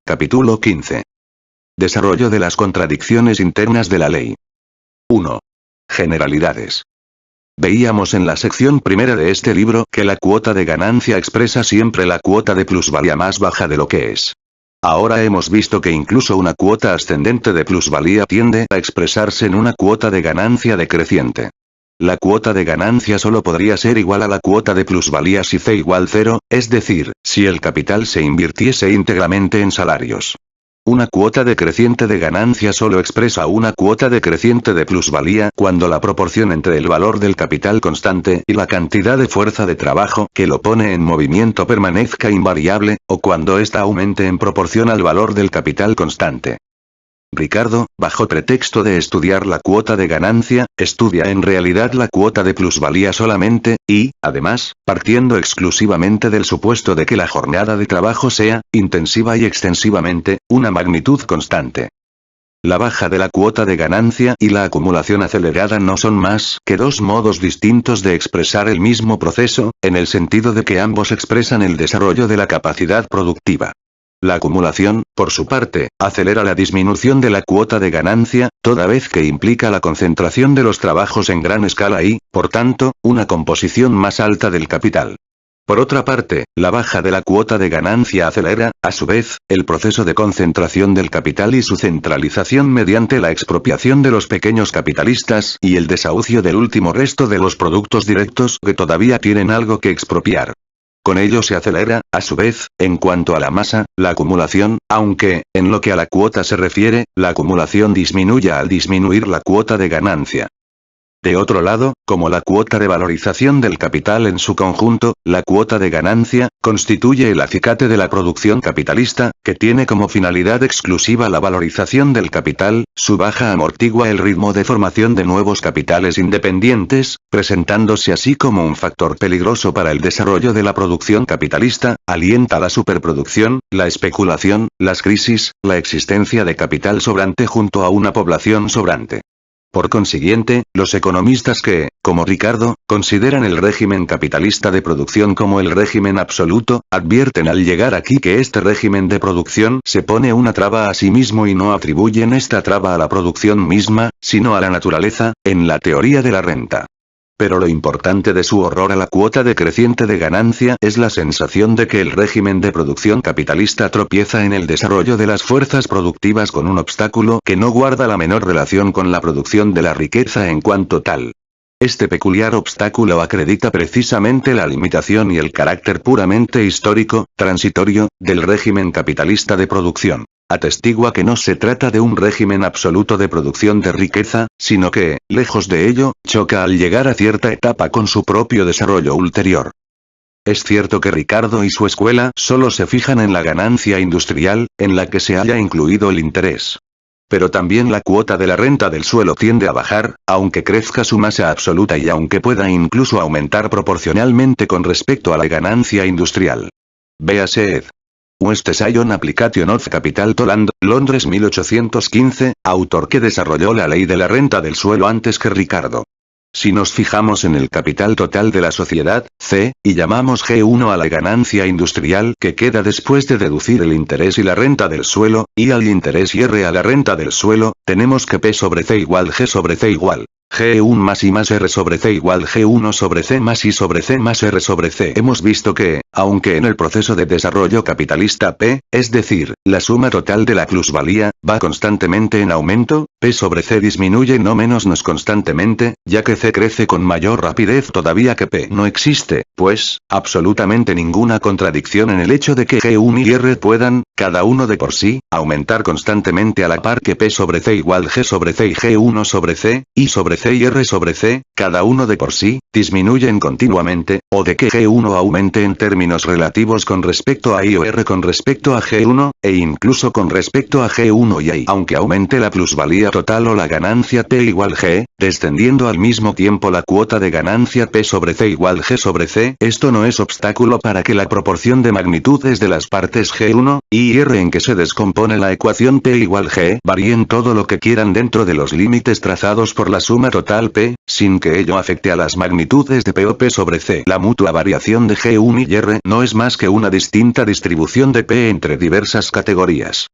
Capítulo 15. Desarrollo de las contradicciones internas de la ley. 1. Generalidades. Veíamos en la sección primera de este libro que la cuota de ganancia expresa siempre la cuota de plusvalía más baja de lo que es. Ahora hemos visto que incluso una cuota ascendente de plusvalía tiende a expresarse en una cuota de ganancia decreciente. La cuota de ganancia solo podría ser igual a la cuota de plusvalía si C igual 0, es decir, si el capital se invirtiese íntegramente en salarios. Una cuota decreciente de ganancia solo expresa una cuota decreciente de plusvalía cuando la proporción entre el valor del capital constante y la cantidad de fuerza de trabajo que lo pone en movimiento permanezca invariable, o cuando ésta aumente en proporción al valor del capital constante. Ricardo, bajo pretexto de estudiar la cuota de ganancia, estudia en realidad la cuota de plusvalía solamente, y, además, partiendo exclusivamente del supuesto de que la jornada de trabajo sea, intensiva y extensivamente, una magnitud constante. La baja de la cuota de ganancia y la acumulación acelerada no son más que dos modos distintos de expresar el mismo proceso, en el sentido de que ambos expresan el desarrollo de la capacidad productiva. La acumulación, por su parte, acelera la disminución de la cuota de ganancia, toda vez que implica la concentración de los trabajos en gran escala y, por tanto, una composición más alta del capital. Por otra parte, la baja de la cuota de ganancia acelera, a su vez, el proceso de concentración del capital y su centralización mediante la expropiación de los pequeños capitalistas y el desahucio del último resto de los productos directos que todavía tienen algo que expropiar. Con ello se acelera, a su vez, en cuanto a la masa, la acumulación, aunque, en lo que a la cuota se refiere, la acumulación disminuye al disminuir la cuota de ganancia. De otro lado, como la cuota de valorización del capital en su conjunto, la cuota de ganancia, constituye el acicate de la producción capitalista, que tiene como finalidad exclusiva la valorización del capital, su baja amortigua el ritmo de formación de nuevos capitales independientes, presentándose así como un factor peligroso para el desarrollo de la producción capitalista, alienta la superproducción, la especulación, las crisis, la existencia de capital sobrante junto a una población sobrante. Por consiguiente, los economistas que, como Ricardo, consideran el régimen capitalista de producción como el régimen absoluto, advierten al llegar aquí que este régimen de producción se pone una traba a sí mismo y no atribuyen esta traba a la producción misma, sino a la naturaleza, en la teoría de la renta. Pero lo importante de su horror a la cuota decreciente de ganancia es la sensación de que el régimen de producción capitalista tropieza en el desarrollo de las fuerzas productivas con un obstáculo que no guarda la menor relación con la producción de la riqueza en cuanto tal. Este peculiar obstáculo acredita precisamente la limitación y el carácter puramente histórico, transitorio, del régimen capitalista de producción. Atestigua que no se trata de un régimen absoluto de producción de riqueza, sino que, lejos de ello, choca al llegar a cierta etapa con su propio desarrollo ulterior. Es cierto que Ricardo y su escuela solo se fijan en la ganancia industrial, en la que se haya incluido el interés. Pero también la cuota de la renta del suelo tiende a bajar, aunque crezca su masa absoluta y aunque pueda incluso aumentar proporcionalmente con respecto a la ganancia industrial. Véase ed. West Scion Application of Capital to Land, Londres 1815, autor que desarrolló la ley de la renta del suelo antes que Ricardo. Si nos fijamos en el capital total de la sociedad, C, y llamamos G1 a la ganancia industrial que queda después de deducir el interés y la renta del suelo, y al interés y R a la renta del suelo, tenemos que P sobre C igual G sobre C igual G1 más I más R sobre C igual G1 sobre C más I sobre C más R sobre C. Hemos visto que, aunque en el proceso de desarrollo capitalista P, es decir, la suma total de la plusvalía, va constantemente en aumento, P sobre C disminuye no menos constantemente, ya que C crece con mayor rapidez todavía que P. No existe, pues, absolutamente ninguna contradicción en el hecho de que G1 y R puedan, cada uno de por sí, aumentar constantemente a la par que P sobre C igual G sobre C y G1 sobre C, I sobre C y R sobre C, cada uno de por sí, disminuyen continuamente, o de que G1 aumente en términos relativos con respecto a I o R con respecto a G1, e incluso con respecto a G1 y I. Aunque aumente la plusvalía total o la ganancia P igual G, descendiendo al mismo tiempo la cuota de ganancia P sobre C igual G sobre C, esto no es obstáculo para que la proporción de magnitudes de las partes G1, I y R en que se descompone la ecuación P igual G varíen todo lo que quieran dentro de los límites trazados por la suma suma total P, sin que ello afecte a las magnitudes de P o P sobre C. La mutua variación de G1 y R no es más que una distinta distribución de P entre diversas categorías.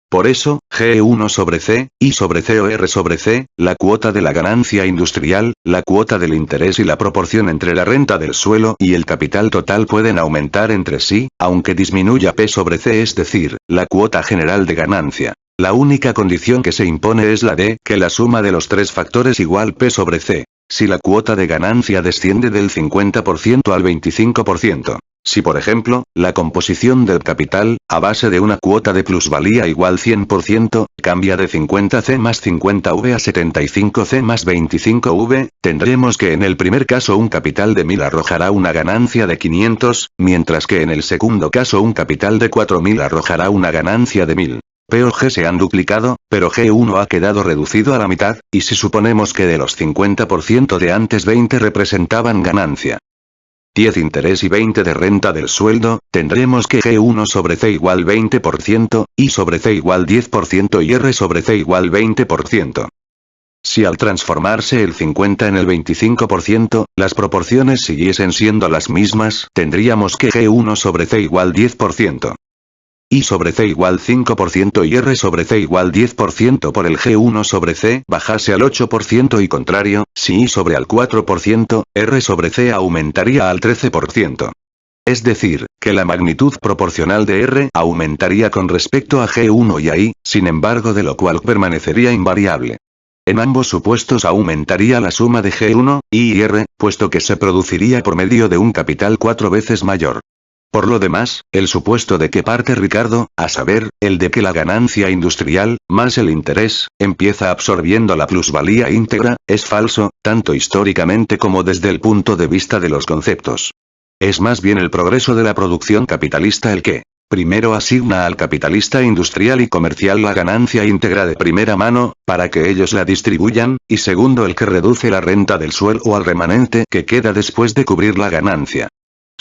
Por eso, G1 sobre C, I sobre C o R sobre C, la cuota de la ganancia industrial, la cuota del interés y la proporción entre la renta del suelo y el capital total pueden aumentar entre sí, aunque disminuya P sobre C, es decir, la cuota general de ganancia. La única condición que se impone es la de que la suma de los tres factores igual P sobre C. Si la cuota de ganancia desciende del 50% al 25%. Si por ejemplo, la composición del capital, a base de una cuota de plusvalía igual 100%, cambia de 50C más 50V a 75C más 25V, tendremos que en el primer caso un capital de 1000 arrojará una ganancia de 500, mientras que en el segundo caso un capital de 4000 arrojará una ganancia de 1000. P o G se han duplicado, pero G1 ha quedado reducido a la mitad, y si suponemos que de los 50% de antes 20 representaban ganancia, 10 interés y 20 de renta del sueldo, tendremos que G1 sobre C igual 20%, I sobre C igual 10% y R sobre C igual 20%. Si al transformarse el 50 en el 25%, las proporciones siguiesen siendo las mismas, tendríamos que G1 sobre C igual 10%. I sobre C igual 5% y R sobre C igual 10% por el G1 sobre C bajase al 8% y contrario, si I sobre al 4%, R sobre C aumentaría al 13%. Es decir, que la magnitud proporcional de R aumentaría con respecto a G1 y a I, sin embargo de lo cual permanecería invariable. En ambos supuestos aumentaría la suma de G1, I y R, puesto que se produciría por medio de un capital 4 veces mayor. Por lo demás, el supuesto de que parte Ricardo, a saber, el de que la ganancia industrial, más el interés, empieza absorbiendo la plusvalía íntegra, es falso, tanto históricamente como desde el punto de vista de los conceptos. Es más bien el progreso de la producción capitalista el que, primero asigna al capitalista industrial y comercial la ganancia íntegra de primera mano, para que ellos la distribuyan, y segundo el que reduce la renta del suelo al remanente que queda después de cubrir la ganancia.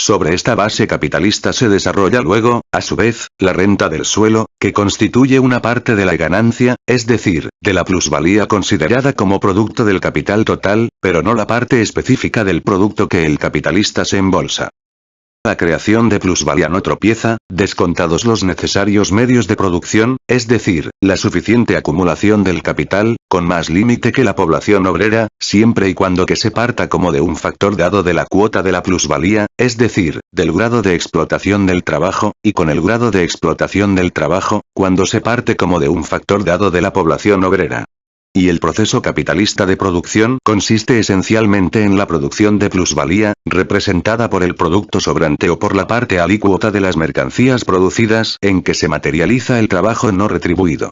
Sobre esta base capitalista se desarrolla luego, a su vez, la renta del suelo, que constituye una parte de la ganancia, es decir, de la plusvalía considerada como producto del capital total, pero no la parte específica del producto que el capitalista se embolsa. La creación de plusvalía no tropieza, descontados los necesarios medios de producción, es decir, la suficiente acumulación del capital, con más límite que la población obrera, siempre y cuando que se parta como de un factor dado de la cuota de la plusvalía, es decir, del grado de explotación del trabajo, y con el grado de explotación del trabajo, cuando se parte como de un factor dado de la población obrera. Y el proceso capitalista de producción consiste esencialmente en la producción de plusvalía, representada por el producto sobrante o por la parte alícuota de las mercancías producidas en que se materializa el trabajo no retribuido.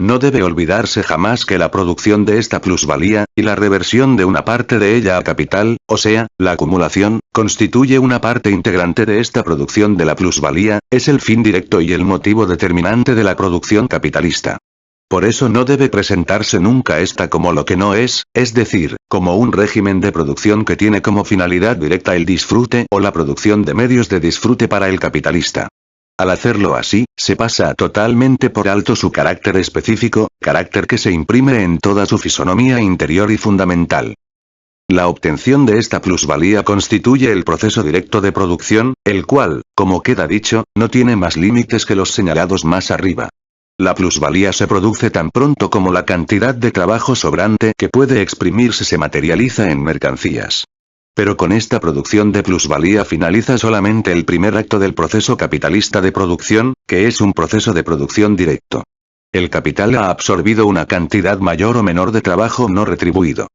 No debe olvidarse jamás que la producción de esta plusvalía, y la reversión de una parte de ella a capital, o sea, la acumulación, constituye una parte integrante de esta producción de la plusvalía, es el fin directo y el motivo determinante de la producción capitalista. Por eso no debe presentarse nunca esta como lo que no es decir, como un régimen de producción que tiene como finalidad directa el disfrute o la producción de medios de disfrute para el capitalista. Al hacerlo así, se pasa totalmente por alto su carácter específico, carácter que se imprime en toda su fisonomía interior y fundamental. La obtención de esta plusvalía constituye el proceso directo de producción, el cual, como queda dicho, no tiene más límites que los señalados más arriba. La plusvalía se produce tan pronto como la cantidad de trabajo sobrante que puede exprimirse se materializa en mercancías. Pero con esta producción de plusvalía finaliza solamente el primer acto del proceso capitalista de producción, que es un proceso de producción directo. El capital ha absorbido una cantidad mayor o menor de trabajo no retribuido.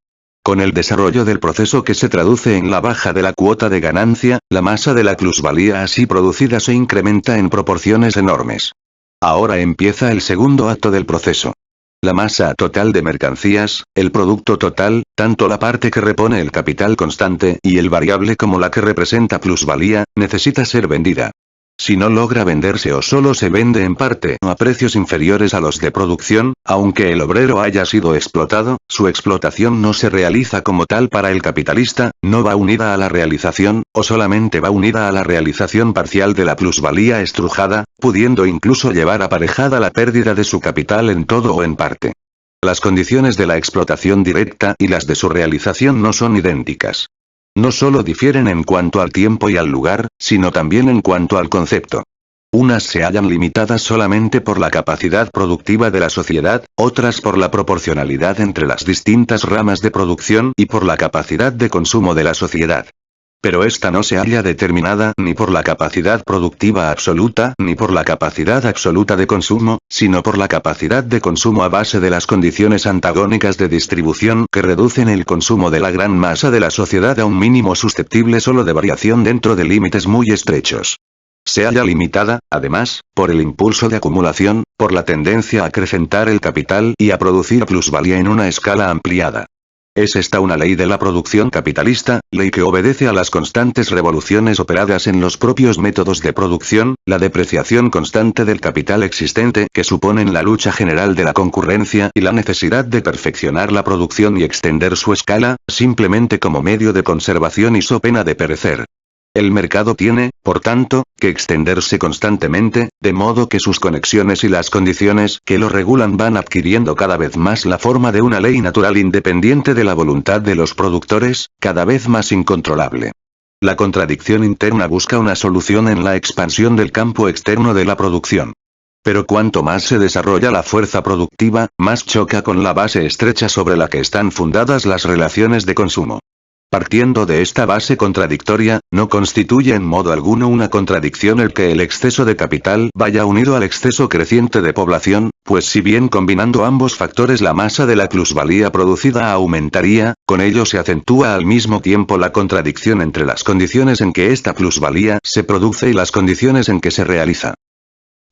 Con el desarrollo del proceso que se traduce en la baja de la cuota de ganancia, la masa de la plusvalía así producida se incrementa en proporciones enormes. Ahora empieza el segundo acto del proceso. La masa total de mercancías, el producto total, tanto la parte que repone el capital constante y el variable como la que representa plusvalía, necesita ser vendida. Si no logra venderse o solo se vende en parte o a precios inferiores a los de producción, aunque el obrero haya sido explotado, su explotación no se realiza como tal para el capitalista, no va unida a la realización, o solamente va unida a la realización parcial de la plusvalía estrujada, pudiendo incluso llevar aparejada la pérdida de su capital en todo o en parte. Las condiciones de la explotación directa y las de su realización no son idénticas. No solo difieren en cuanto al tiempo y al lugar, sino también en cuanto al concepto. Unas se hallan limitadas solamente por la capacidad productiva de la sociedad, otras por la proporcionalidad entre las distintas ramas de producción y por la capacidad de consumo de la sociedad. Pero esta no se halla determinada ni por la capacidad productiva absoluta ni por la capacidad absoluta de consumo, sino por la capacidad de consumo a base de las condiciones antagónicas de distribución que reducen el consumo de la gran masa de la sociedad a un mínimo susceptible solo de variación dentro de límites muy estrechos. Se halla limitada, además, por el impulso de acumulación, por la tendencia a acrecentar el capital y a producir plusvalía en una escala ampliada. Es esta una ley de la producción capitalista, ley que obedece a las constantes revoluciones operadas en los propios métodos de producción, la depreciación constante del capital existente que suponen la lucha general de la concurrencia y la necesidad de perfeccionar la producción y extender su escala, simplemente como medio de conservación y so pena de perecer. El mercado tiene, por tanto, que extenderse constantemente, de modo que sus conexiones y las condiciones que lo regulan van adquiriendo cada vez más la forma de una ley natural independiente de la voluntad de los productores, cada vez más incontrolable. La contradicción interna busca una solución en la expansión del campo externo de la producción. Pero cuanto más se desarrolla la fuerza productiva, más choca con la base estrecha sobre la que están fundadas las relaciones de consumo. Partiendo de esta base contradictoria, no constituye en modo alguno una contradicción el que el exceso de capital vaya unido al exceso creciente de población, pues si bien combinando ambos factores la masa de la plusvalía producida aumentaría, con ello se acentúa al mismo tiempo la contradicción entre las condiciones en que esta plusvalía se produce y las condiciones en que se realiza.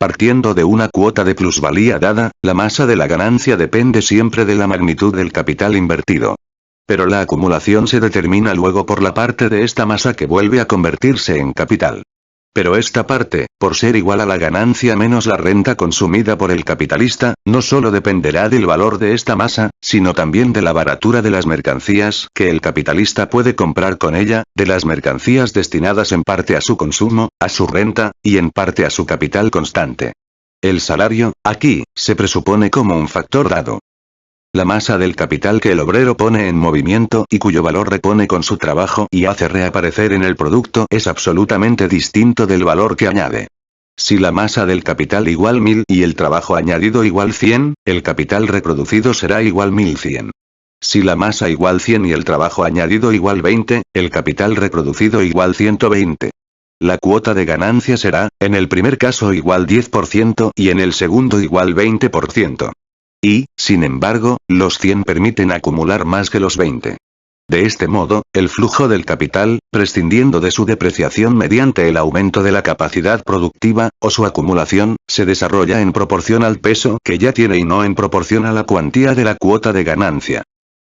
Partiendo de una cuota de plusvalía dada, la masa de la ganancia depende siempre de la magnitud del capital invertido. Pero la acumulación se determina luego por la parte de esta masa que vuelve a convertirse en capital. Pero esta parte, por ser igual a la ganancia menos la renta consumida por el capitalista, no solo dependerá del valor de esta masa, sino también de la baratura de las mercancías que el capitalista puede comprar con ella, de las mercancías destinadas en parte a su consumo, a su renta, y en parte a su capital constante. El salario, aquí, se presupone como un factor dado. La masa del capital que el obrero pone en movimiento y cuyo valor repone con su trabajo y hace reaparecer en el producto es absolutamente distinto del valor que añade. Si la masa del capital igual 1000 y el trabajo añadido igual 100, el capital reproducido será igual 1100. Si la masa igual 100 y el trabajo añadido igual 20, el capital reproducido igual 120. La cuota de ganancia será, en el primer caso igual 10% y en el segundo igual 20%. Y, sin embargo, los 100 permiten acumular más que los 20. De este modo, el flujo del capital, prescindiendo de su depreciación mediante el aumento de la capacidad productiva, o su acumulación, se desarrolla en proporción al peso que ya tiene y no en proporción a la cuantía de la cuota de ganancia.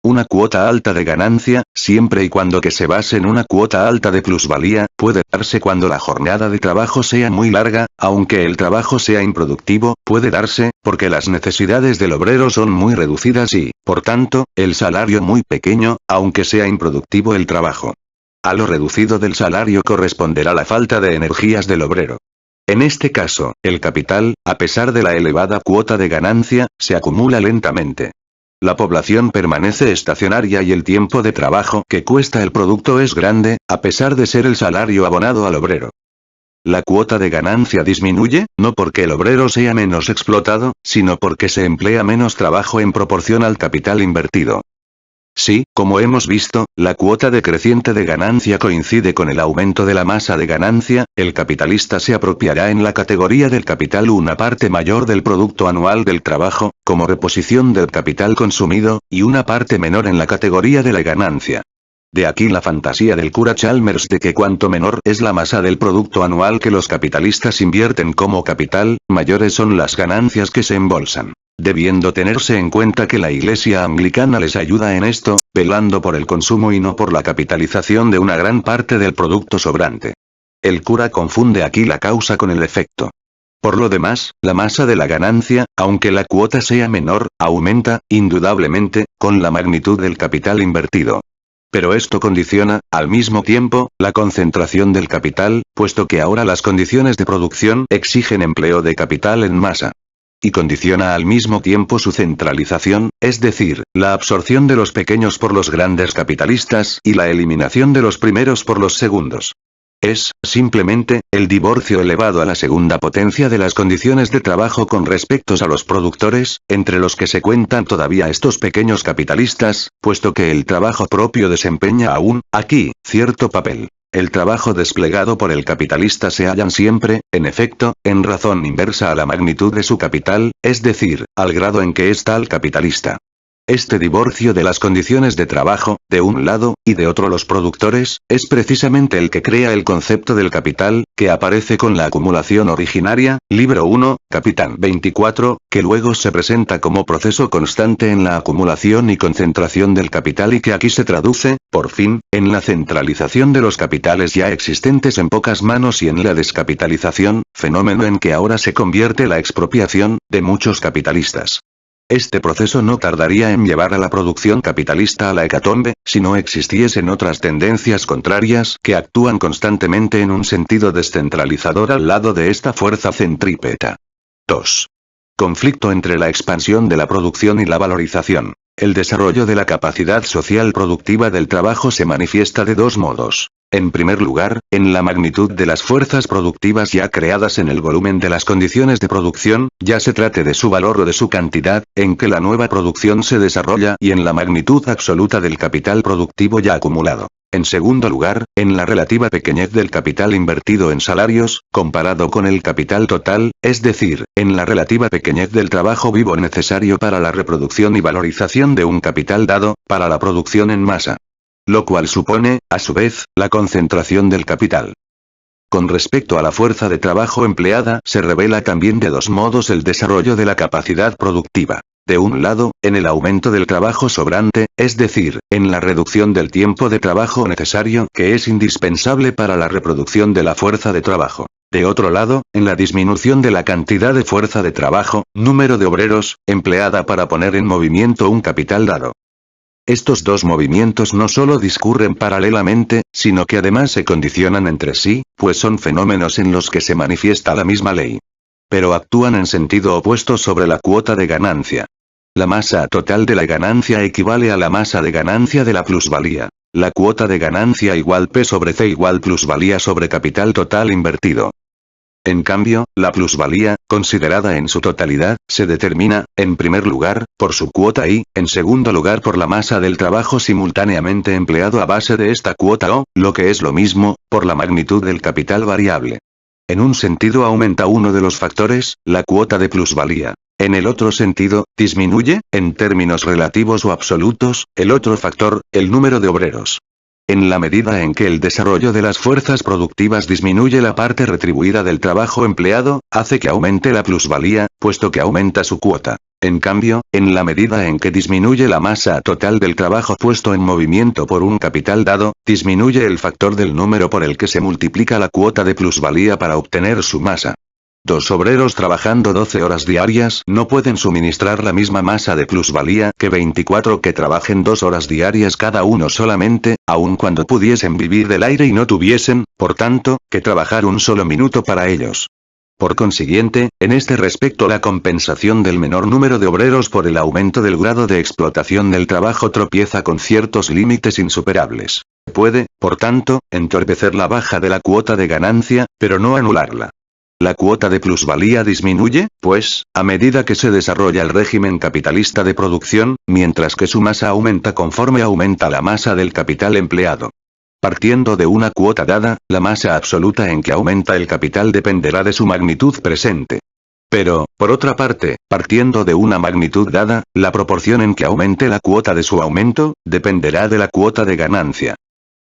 Una cuota alta de ganancia, siempre y cuando que se base en una cuota alta de plusvalía, puede darse cuando la jornada de trabajo sea muy larga, aunque el trabajo sea improductivo, puede darse, porque las necesidades del obrero son muy reducidas y, por tanto, el salario muy pequeño, aunque sea improductivo el trabajo. A lo reducido del salario corresponderá la falta de energías del obrero. En este caso, el capital, a pesar de la elevada cuota de ganancia, se acumula lentamente. La población permanece estacionaria y el tiempo de trabajo que cuesta el producto es grande, a pesar de ser el salario abonado al obrero. La cuota de ganancia disminuye, no porque el obrero sea menos explotado, sino porque se emplea menos trabajo en proporción al capital invertido. Si, como hemos visto, la cuota decreciente de ganancia coincide con el aumento de la masa de ganancia, el capitalista se apropiará en la categoría del capital una parte mayor del producto anual del trabajo, como reposición del capital consumido, y una parte menor en la categoría de la ganancia. De aquí la fantasía del cura Chalmers de que cuanto menor es la masa del producto anual que los capitalistas invierten como capital, mayores son las ganancias que se embolsan. Debiendo tenerse en cuenta que la Iglesia anglicana les ayuda en esto, velando por el consumo y no por la capitalización de una gran parte del producto sobrante. El cura confunde aquí la causa con el efecto. Por lo demás, la masa de la ganancia, aunque la cuota sea menor, aumenta, indudablemente, con la magnitud del capital invertido. Pero esto condiciona, al mismo tiempo, la concentración del capital, puesto que ahora las condiciones de producción exigen empleo de capital en masa. y condiciona al mismo tiempo su centralización, es decir, la absorción de los pequeños por los grandes capitalistas y la eliminación de los primeros por los segundos. Es, simplemente, el divorcio elevado a la segunda potencia de las condiciones de trabajo con respecto a los productores, entre los que se cuentan todavía estos pequeños capitalistas, puesto que el trabajo propio desempeña aún, aquí, cierto papel. El trabajo desplegado por el capitalista se hallan siempre, en efecto, en razón inversa a la magnitud de su capital, es decir, al grado en que es tal capitalista. Este divorcio de las condiciones de trabajo, de un lado, y de otro los productores, es precisamente el que crea el concepto del capital, que aparece con la acumulación originaria, libro 1, capitán 24, que luego se presenta como proceso constante en la acumulación y concentración del capital y que aquí se traduce, por fin, en la centralización de los capitales ya existentes en pocas manos y en la descapitalización, fenómeno en que ahora se convierte la expropiación, de muchos capitalistas. Este proceso no tardaría en llevar a la producción capitalista a la hecatombe, si no existiesen otras tendencias contrarias que actúan constantemente en un sentido descentralizador al lado de esta fuerza centrípeta. 2. Conflicto entre la expansión de la producción y la valorización. El desarrollo de la capacidad social productiva del trabajo se manifiesta de dos modos. En primer lugar, en la magnitud de las fuerzas productivas ya creadas en el volumen de las condiciones de producción, ya se trate de su valor o de su cantidad, en que la nueva producción se desarrolla y en la magnitud absoluta del capital productivo ya acumulado. En segundo lugar, en la relativa pequeñez del capital invertido en salarios, comparado con el capital total, es decir, en la relativa pequeñez del trabajo vivo necesario para la reproducción y valorización de un capital dado, para la producción en masa. Lo cual supone, a su vez, la concentración del capital. Con respecto a la fuerza de trabajo empleada, se revela también de dos modos el desarrollo de la capacidad productiva. De un lado, en el aumento del trabajo sobrante, es decir, en la reducción del tiempo de trabajo necesario que es indispensable para la reproducción de la fuerza de trabajo. De otro lado, en la disminución de la cantidad de fuerza de trabajo, número de obreros, empleada para poner en movimiento un capital dado. Estos dos movimientos no solo discurren paralelamente, sino que además se condicionan entre sí, pues son fenómenos en los que se manifiesta la misma ley. Pero actúan en sentido opuesto sobre la cuota de ganancia. La masa total de la ganancia equivale a la masa de ganancia de la plusvalía. La cuota de ganancia igual P sobre C igual plusvalía sobre capital total invertido. En cambio, la plusvalía, considerada en su totalidad, se determina, en primer lugar, por su cuota y, en segundo lugar por la masa del trabajo simultáneamente empleado a base de esta cuota o, lo que es lo mismo, por la magnitud del capital variable. En un sentido aumenta uno de los factores, la cuota de plusvalía. En el otro sentido, disminuye, en términos relativos o absolutos, el otro factor, el número de obreros. En la medida en que el desarrollo de las fuerzas productivas disminuye la parte retribuida del trabajo empleado, hace que aumente la plusvalía, puesto que aumenta su cuota. En cambio, en la medida en que disminuye la masa total del trabajo puesto en movimiento por un capital dado, disminuye el factor del número por el que se multiplica la cuota de plusvalía para obtener su masa. Dos obreros trabajando 12 horas diarias no pueden suministrar la misma masa de plusvalía que 24 que trabajen 2 horas diarias cada uno solamente, aun cuando pudiesen vivir del aire y no tuviesen, por tanto, que trabajar un solo minuto para ellos. Por consiguiente, en este respecto la compensación del menor número de obreros por el aumento del grado de explotación del trabajo tropieza con ciertos límites insuperables. Puede, por tanto, entorpecer la baja de la cuota de ganancia, pero no anularla. La cuota de plusvalía disminuye, pues, a medida que se desarrolla el régimen capitalista de producción, mientras que su masa aumenta conforme aumenta la masa del capital empleado. Partiendo de una cuota dada, la masa absoluta en que aumenta el capital dependerá de su magnitud presente. Pero, por otra parte, partiendo de una magnitud dada, la proporción en que aumente la cuota de su aumento, dependerá de la cuota de ganancia.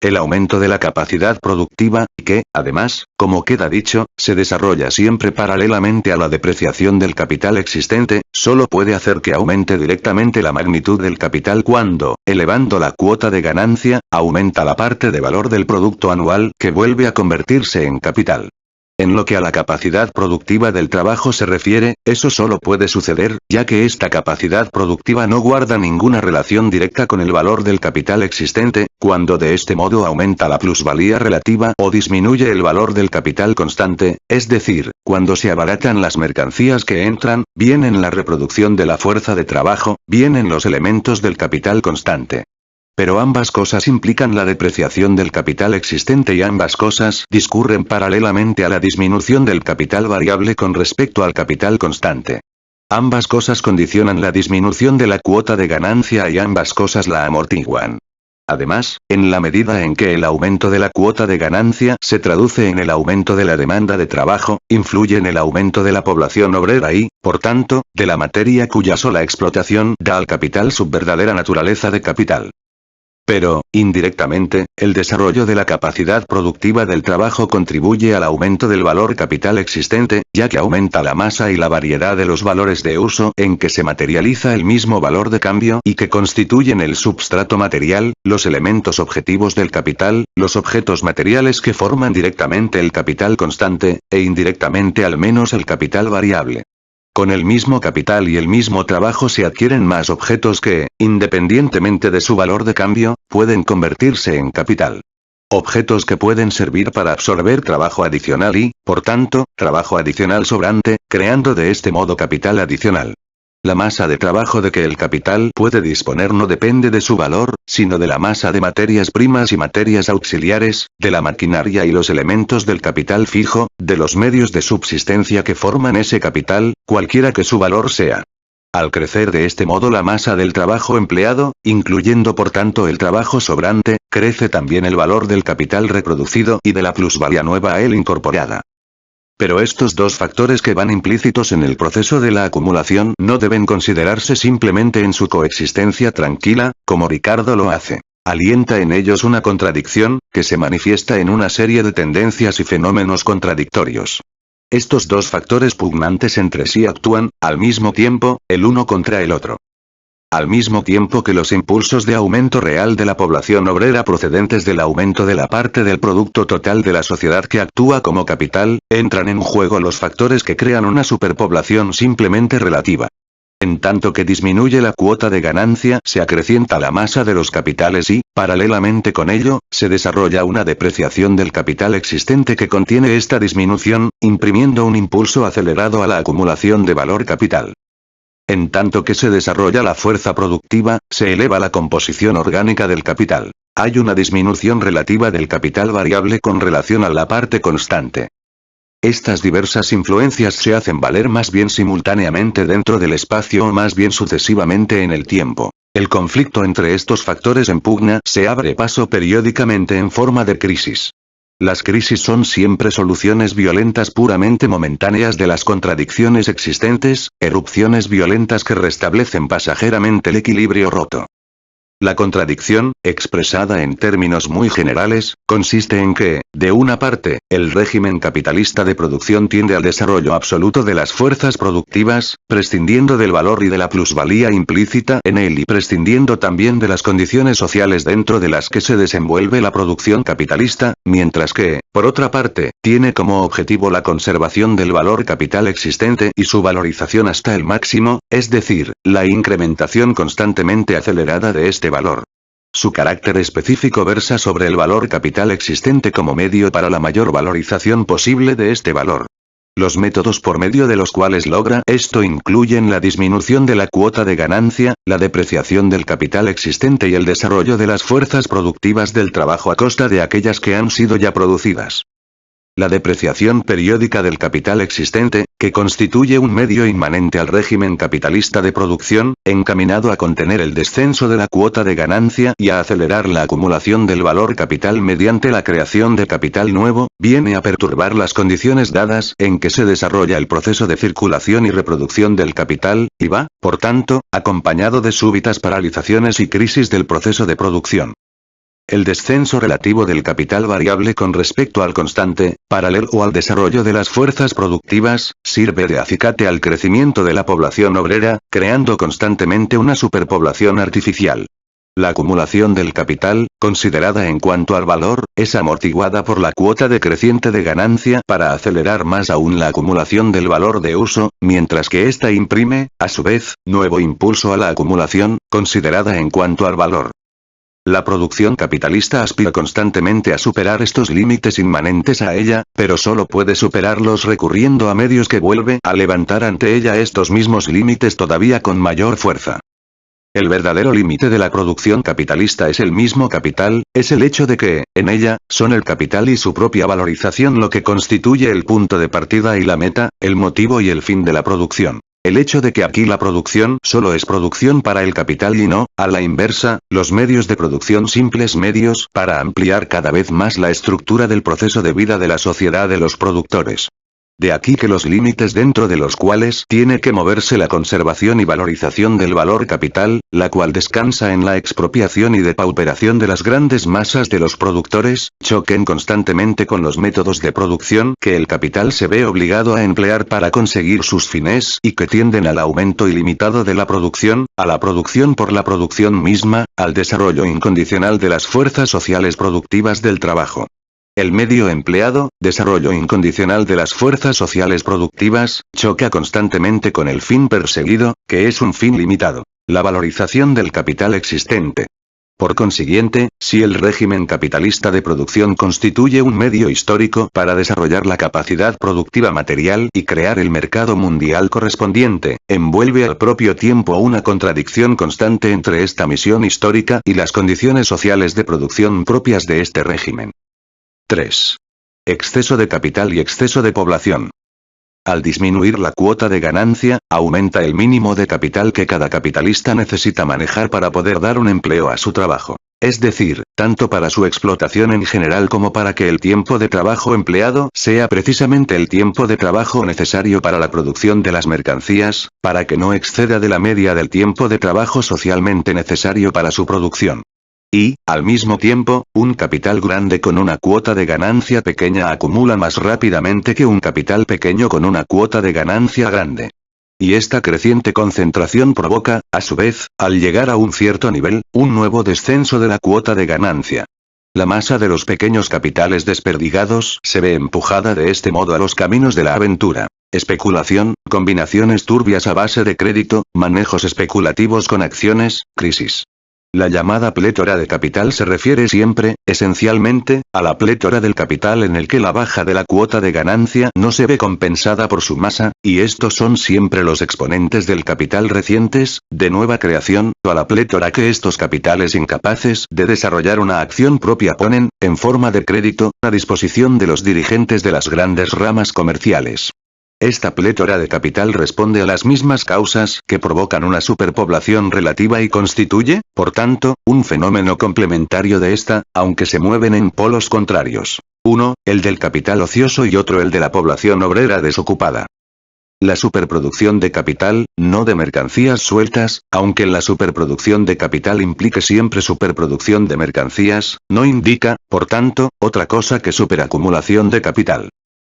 El aumento de la capacidad productiva, que, además, como queda dicho, se desarrolla siempre paralelamente a la depreciación del capital existente, solo puede hacer que aumente directamente la magnitud del capital cuando, elevando la cuota de ganancia, aumenta la parte de valor del producto anual que vuelve a convertirse en capital. En lo que a la capacidad productiva del trabajo se refiere, eso solo puede suceder, ya que esta capacidad productiva no guarda ninguna relación directa con el valor del capital existente, cuando de este modo aumenta la plusvalía relativa o disminuye el valor del capital constante, es decir, cuando se abaratan las mercancías que entran, bien en la reproducción de la fuerza de trabajo, bien en los elementos del capital constante. Pero ambas cosas implican la depreciación del capital existente y ambas cosas discurren paralelamente a la disminución del capital variable con respecto al capital constante. Ambas cosas condicionan la disminución de la cuota de ganancia y ambas cosas la amortiguan. Además, en la medida en que el aumento de la cuota de ganancia se traduce en el aumento de la demanda de trabajo, influye en el aumento de la población obrera y, por tanto, de la materia cuya sola explotación da al capital su verdadera naturaleza de capital. Pero, indirectamente, el desarrollo de la capacidad productiva del trabajo contribuye al aumento del valor capital existente, ya que aumenta la masa y la variedad de los valores de uso en que se materializa el mismo valor de cambio y que constituyen el substrato material, los elementos objetivos del capital, los objetos materiales que forman directamente el capital constante, e indirectamente al menos el capital variable. Con el mismo capital y el mismo trabajo se adquieren más objetos que, independientemente de su valor de cambio, pueden convertirse en capital. Objetos que pueden servir para absorber trabajo adicional y, por tanto, trabajo adicional sobrante, creando de este modo capital adicional. La masa de trabajo de que el capital puede disponer no depende de su valor, sino de la masa de materias primas y materias auxiliares, de la maquinaria y los elementos del capital fijo, de los medios de subsistencia que forman ese capital, cualquiera que su valor sea. Al crecer de este modo la masa del trabajo empleado, incluyendo por tanto el trabajo sobrante, crece también el valor del capital reproducido y de la plusvalía nueva a él incorporada. Pero estos dos factores que van implícitos en el proceso de la acumulación no deben considerarse simplemente en su coexistencia tranquila, como Ricardo lo hace. Alienta en ellos una contradicción, que se manifiesta en una serie de tendencias y fenómenos contradictorios. Estos dos factores pugnantes entre sí actúan, al mismo tiempo, el uno contra el otro. Al mismo tiempo que los impulsos de aumento real de la población obrera procedentes del aumento de la parte del producto total de la sociedad que actúa como capital, entran en juego los factores que crean una superpoblación simplemente relativa. En tanto que disminuye la cuota de ganancia, se acrecienta la masa de los capitales y, paralelamente con ello, se desarrolla una depreciación del capital existente que contiene esta disminución, imprimiendo un impulso acelerado a la acumulación de valor capital. En tanto que se desarrolla la fuerza productiva, se eleva la composición orgánica del capital. Hay una disminución relativa del capital variable con relación a la parte constante. Estas diversas influencias se hacen valer más bien simultáneamente dentro del espacio o más bien sucesivamente en el tiempo. El conflicto entre estos factores en pugna se abre paso periódicamente en forma de crisis. Las crisis son siempre soluciones violentas puramente momentáneas de las contradicciones existentes, erupciones violentas que restablecen pasajeramente el equilibrio roto. La contradicción, expresada en términos muy generales, consiste en que, de una parte, el régimen capitalista de producción tiende al desarrollo absoluto de las fuerzas productivas, prescindiendo del valor y de la plusvalía implícita en él y prescindiendo también de las condiciones sociales dentro de las que se desenvuelve la producción capitalista, mientras que, por otra parte, tiene como objetivo la conservación del valor capital existente y su valorización hasta el máximo, es decir, la incrementación constantemente acelerada de este valor. Su carácter específico versa sobre el valor capital existente como medio para la mayor valorización posible de este valor. Los métodos por medio de los cuales logra esto incluyen la disminución de la cuota de ganancia, la depreciación del capital existente y el desarrollo de las fuerzas productivas del trabajo a costa de aquellas que han sido ya producidas. La depreciación periódica del capital existente, que constituye un medio inmanente al régimen capitalista de producción, encaminado a contener el descenso de la cuota de ganancia y a acelerar la acumulación del valor capital mediante la creación de capital nuevo, viene a perturbar las condiciones dadas en que se desarrolla el proceso de circulación y reproducción del capital, y va, por tanto, acompañado de súbitas paralizaciones y crisis del proceso de producción. El descenso relativo del capital variable con respecto al constante, paralelo al desarrollo de las fuerzas productivas, sirve de acicate al crecimiento de la población obrera, creando constantemente una superpoblación artificial. La acumulación del capital, considerada en cuanto al valor, es amortiguada por la cuota decreciente de ganancia para acelerar más aún la acumulación del valor de uso, mientras que ésta imprime, a su vez, nuevo impulso a la acumulación, considerada en cuanto al valor. La producción capitalista aspira constantemente a superar estos límites inmanentes a ella, pero solo puede superarlos recurriendo a medios que vuelve a levantar ante ella estos mismos límites todavía con mayor fuerza. El verdadero límite de la producción capitalista es el mismo capital, es el hecho de que, en ella, son el capital y su propia valorización lo que constituye el punto de partida y la meta, el motivo y el fin de la producción. El hecho de que aquí la producción solo es producción para el capital y no, a la inversa, los medios de producción simples medios para ampliar cada vez más la estructura del proceso de vida de la sociedad de los productores. De aquí que los límites dentro de los cuales tiene que moverse la conservación y valorización del valor capital, la cual descansa en la expropiación y depauperación de las grandes masas de los productores, choquen constantemente con los métodos de producción que el capital se ve obligado a emplear para conseguir sus fines y que tienden al aumento ilimitado de la producción, a la producción por la producción misma, al desarrollo incondicional de las fuerzas sociales productivas del trabajo. El medio empleado, desarrollo incondicional de las fuerzas sociales productivas, choca constantemente con el fin perseguido, que es un fin limitado, la valorización del capital existente. Por consiguiente, si el régimen capitalista de producción constituye un medio histórico para desarrollar la capacidad productiva material y crear el mercado mundial correspondiente, envuelve al propio tiempo una contradicción constante entre esta misión histórica y las condiciones sociales de producción propias de este régimen. 3. Exceso de capital y exceso de población. Al disminuir la cuota de ganancia, aumenta el mínimo de capital que cada capitalista necesita manejar para poder dar un empleo a su trabajo. Es decir, tanto para su explotación en general como para que el tiempo de trabajo empleado sea precisamente el tiempo de trabajo necesario para la producción de las mercancías, para que no exceda de la media del tiempo de trabajo socialmente necesario para su producción. Y, al mismo tiempo, un capital grande con una cuota de ganancia pequeña acumula más rápidamente que un capital pequeño con una cuota de ganancia grande. Y esta creciente concentración provoca, a su vez, al llegar a un cierto nivel, un nuevo descenso de la cuota de ganancia. La masa de los pequeños capitales desperdigados se ve empujada de este modo a los caminos de la aventura. Especulación, combinaciones turbias a base de crédito, manejos especulativos con acciones, crisis. La llamada plétora de capital se refiere siempre, esencialmente, a la plétora del capital en el que la baja de la cuota de ganancia no se ve compensada por su masa, y estos son siempre los exponentes del capital recientes, de nueva creación, o a la plétora que estos capitales incapaces de desarrollar una acción propia ponen, en forma de crédito, a disposición de los dirigentes de las grandes ramas comerciales. Esta plétora de capital responde a las mismas causas que provocan una superpoblación relativa y constituye, por tanto, un fenómeno complementario de esta, aunque se mueven en polos contrarios. Uno, el del capital ocioso y otro el de la población obrera desocupada. La superproducción de capital, no de mercancías sueltas, aunque la superproducción de capital implique siempre superproducción de mercancías, no indica, por tanto, otra cosa que superacumulación de capital.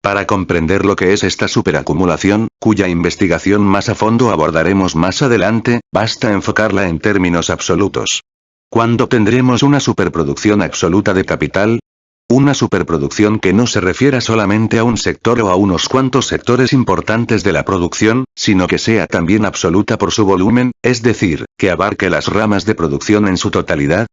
Para comprender lo que es esta superacumulación, cuya investigación más a fondo abordaremos más adelante, basta enfocarla en términos absolutos. ¿Cuándo tendremos una superproducción absoluta de capital? Una superproducción que no se refiera solamente a un sector o a unos cuantos sectores importantes de la producción, sino que sea también absoluta por su volumen, es decir, que abarque las ramas de producción en su totalidad.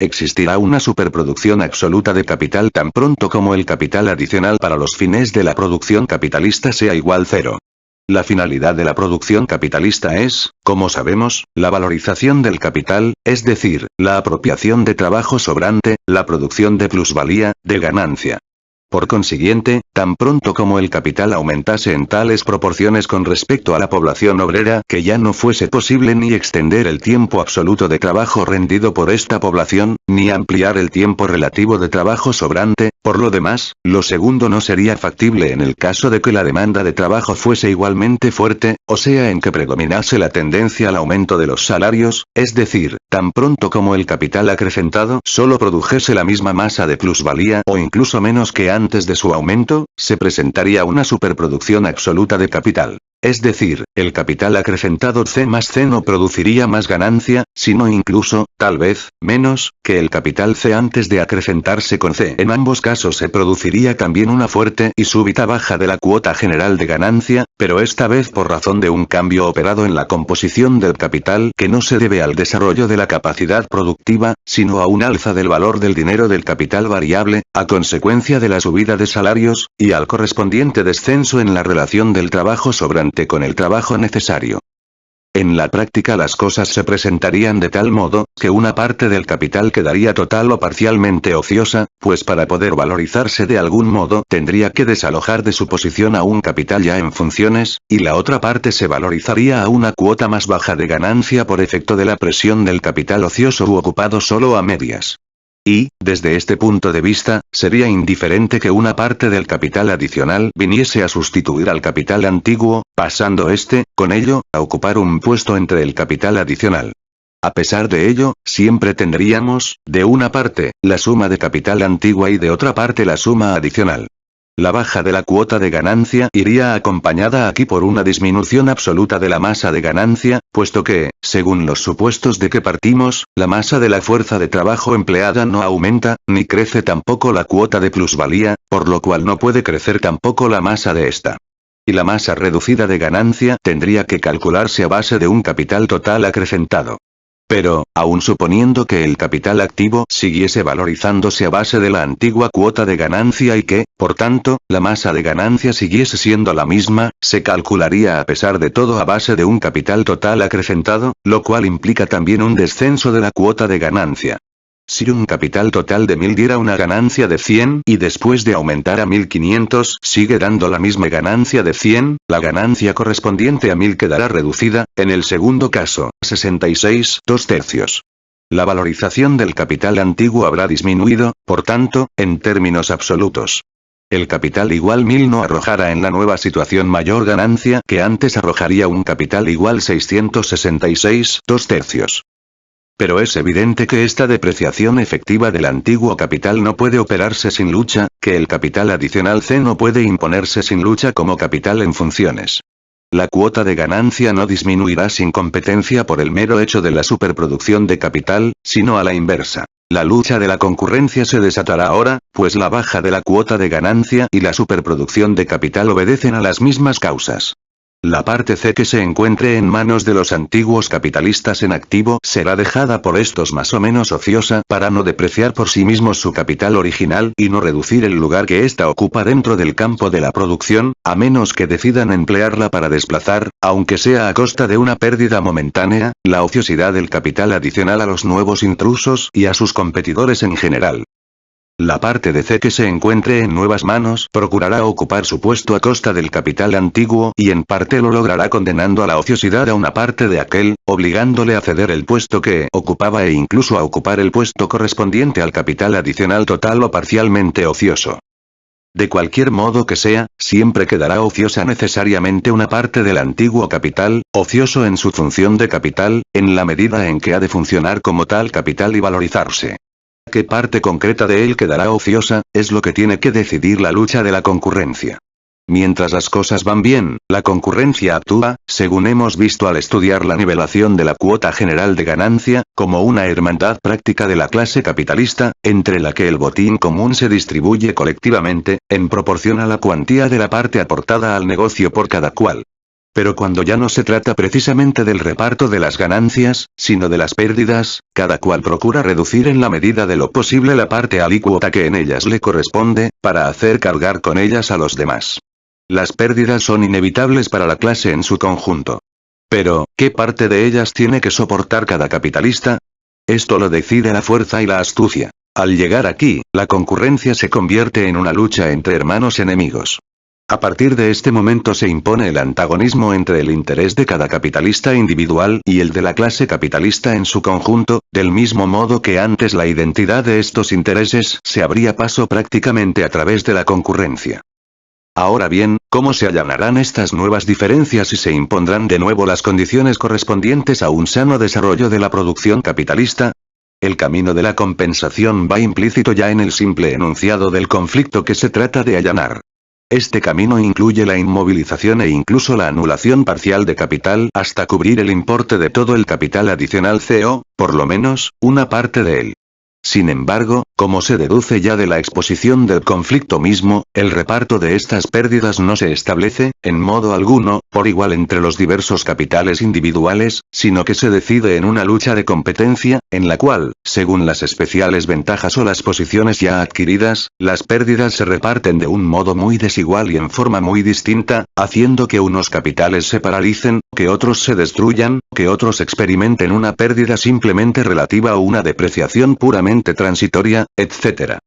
Existirá una superproducción absoluta de capital tan pronto como el capital adicional para los fines de la producción capitalista sea igual cero. La finalidad de la producción capitalista es, como sabemos, la valorización del capital, es decir, la apropiación de trabajo sobrante, la producción de plusvalía, de ganancia. Por consiguiente, tan pronto como el capital aumentase en tales proporciones con respecto a la población obrera que ya no fuese posible ni extender el tiempo absoluto de trabajo rendido por esta población, ni ampliar el tiempo relativo de trabajo sobrante, por lo demás, lo segundo no sería factible en el caso de que la demanda de trabajo fuese igualmente fuerte, o sea en que predominase la tendencia al aumento de los salarios, es decir, tan pronto como el capital acrecentado solo produjese la misma masa de plusvalía o incluso menos que antes de su aumento, se presentaría una superproducción absoluta de capital. Es decir, el capital acrecentado C más C no produciría más ganancia, sino incluso, tal vez, menos, que el capital C antes de acrecentarse con C. En ambos casos se produciría también una fuerte y súbita baja de la cuota general de ganancia, pero esta vez por razón de un cambio operado en la composición del capital que no se debe al desarrollo de la capacidad productiva, sino a un alza del valor del dinero del capital variable, a consecuencia de la subida de salarios, y al correspondiente descenso en la relación del trabajo sobrante con el trabajo necesario. En la práctica las cosas se presentarían de tal modo, que una parte del capital quedaría total o parcialmente ociosa, pues para poder valorizarse de algún modo tendría que desalojar de su posición a un capital ya en funciones, y la otra parte se valorizaría a una cuota más baja de ganancia por efecto de la presión del capital ocioso u ocupado solo a medias. Y, desde este punto de vista, sería indiferente que una parte del capital adicional viniese a sustituir al capital antiguo, pasando con ello, a ocupar un puesto entre el capital adicional. A pesar de ello, siempre tendríamos, de una parte, la suma de capital antigua y de otra parte la suma adicional. La baja de la cuota de ganancia iría acompañada aquí por una disminución absoluta de la masa de ganancia, puesto que, según los supuestos de que partimos, la masa de la fuerza de trabajo empleada no aumenta, ni crece tampoco la cuota de plusvalía, por lo cual no puede crecer tampoco la masa de esta. Y la masa reducida de ganancia tendría que calcularse a base de un capital total acrecentado. Pero, aun suponiendo que el capital activo siguiese valorizándose a base de la antigua cuota de ganancia y que, por tanto, la masa de ganancia siguiese siendo la misma, se calcularía a pesar de todo a base de un capital total acrecentado, lo cual implica también un descenso de la cuota de ganancia. Si un capital total de 1000 diera una ganancia de 100 y después de aumentar a 1500 sigue dando la misma ganancia de 100, la ganancia correspondiente a 1000 quedará reducida, en el segundo caso, 66 2/3. La valorización del capital antiguo habrá disminuido, por tanto, en términos absolutos. El capital igual 1000 no arrojará en la nueva situación mayor ganancia que antes arrojaría un capital igual 666 2/3. Pero es evidente que esta depreciación efectiva del antiguo capital no puede operarse sin lucha, que el capital adicional C no puede imponerse sin lucha como capital en funciones. La cuota de ganancia no disminuirá sin competencia por el mero hecho de la superproducción de capital, sino a la inversa. La lucha de la concurrencia se desatará ahora, pues la baja de la cuota de ganancia y la superproducción de capital obedecen a las mismas causas. La parte C que se encuentre en manos de los antiguos capitalistas en activo será dejada por estos más o menos ociosa para no depreciar por sí mismos su capital original y no reducir el lugar que ésta ocupa dentro del campo de la producción, a menos que decidan emplearla para desplazar, aunque sea a costa de una pérdida momentánea, la ociosidad del capital adicional a los nuevos intrusos y a sus competidores en general. La parte de C que se encuentre en nuevas manos procurará ocupar su puesto a costa del capital antiguo y en parte lo logrará condenando a la ociosidad a una parte de aquel, obligándole a ceder el puesto que ocupaba e incluso a ocupar el puesto correspondiente al capital adicional total o parcialmente ocioso. De cualquier modo que sea, siempre quedará ociosa necesariamente una parte del antiguo capital, ocioso en su función de capital, en la medida en que ha de funcionar como tal capital y valorizarse. ¿Qué parte concreta de él quedará ociosa? Es lo que tiene que decidir la lucha de la concurrencia. Mientras las cosas van bien, la concurrencia actúa, según hemos visto al estudiar la nivelación de la cuota general de ganancia, como una hermandad práctica de la clase capitalista, entre la que el botín común se distribuye colectivamente, en proporción a la cuantía de la parte aportada al negocio por cada cual. Pero cuando ya no se trata precisamente del reparto de las ganancias, sino de las pérdidas, cada cual procura reducir en la medida de lo posible la parte alícuota que en ellas le corresponde, para hacer cargar con ellas a los demás. Las pérdidas son inevitables para la clase en su conjunto. Pero, ¿qué parte de ellas tiene que soportar cada capitalista? Esto lo decide la fuerza y la astucia. Al llegar aquí, la concurrencia se convierte en una lucha entre hermanos enemigos. A partir de este momento se impone el antagonismo entre el interés de cada capitalista individual y el de la clase capitalista en su conjunto, del mismo modo que antes la identidad de estos intereses se abría paso prácticamente a través de la concurrencia. Ahora bien, ¿cómo se allanarán estas nuevas diferencias y se impondrán de nuevo las condiciones correspondientes a un sano desarrollo de la producción capitalista? El camino de la compensación va implícito ya en el simple enunciado del conflicto que se trata de allanar. Este camino incluye la inmovilización e incluso la anulación parcial de capital hasta cubrir el importe de todo el capital adicional CO, por lo menos, una parte de él. Sin embargo, como se deduce ya de la exposición del conflicto mismo, el reparto de estas pérdidas no se establece, en modo alguno, por igual entre los diversos capitales individuales, sino que se decide en una lucha de competencia, en la cual, según las especiales ventajas o las posiciones ya adquiridas, las pérdidas se reparten de un modo muy desigual y en forma muy distinta, haciendo que unos capitales se paralicen, que otros se destruyan, que otros experimenten una pérdida simplemente relativa o una depreciación puramente transitoria, etc.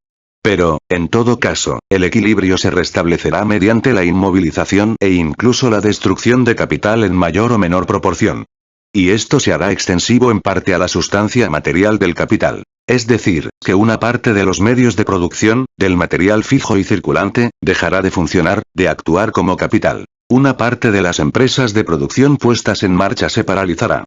Pero, en todo caso, el equilibrio se restablecerá mediante la inmovilización e incluso la destrucción de capital en mayor o menor proporción. Y esto se hará extensivo en parte a la sustancia material del capital. Es decir, que una parte de los medios de producción, del material fijo y circulante, dejará de funcionar, de actuar como capital. Una parte de las empresas de producción puestas en marcha se paralizará.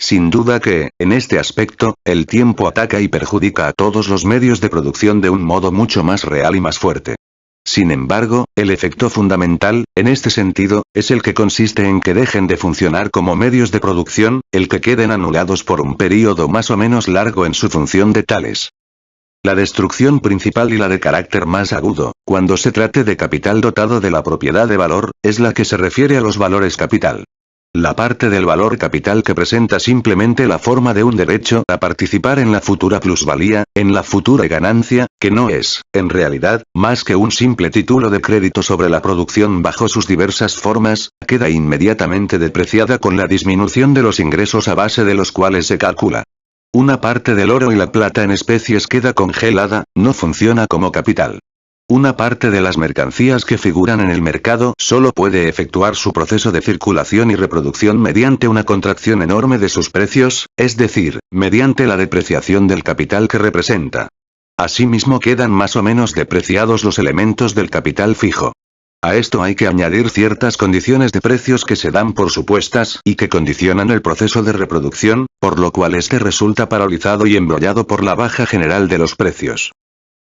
Sin duda que, en este aspecto, el tiempo ataca y perjudica a todos los medios de producción de un modo mucho más real y más fuerte. Sin embargo, el efecto fundamental, en este sentido, es el que consiste en que dejen de funcionar como medios de producción, el que queden anulados por un período más o menos largo en su función de tales. La destrucción principal y la de carácter más agudo, cuando se trate de capital dotado de la propiedad de valor, es la que se refiere a los valores capital. La parte del valor capital que presenta simplemente la forma de un derecho a participar en la futura plusvalía, en la futura ganancia, que no es, en realidad, más que un simple título de crédito sobre la producción bajo sus diversas formas, queda inmediatamente depreciada con la disminución de los ingresos a base de los cuales se calcula. Una parte del oro y la plata en especies queda congelada, no funciona como capital. Una parte de las mercancías que figuran en el mercado solo puede efectuar su proceso de circulación y reproducción mediante una contracción enorme de sus precios, es decir, mediante la depreciación del capital que representa. Asimismo quedan más o menos depreciados los elementos del capital fijo. A esto hay que añadir ciertas condiciones de precios que se dan por supuestas y que condicionan el proceso de reproducción, por lo cual este resulta paralizado y embrollado por la baja general de los precios.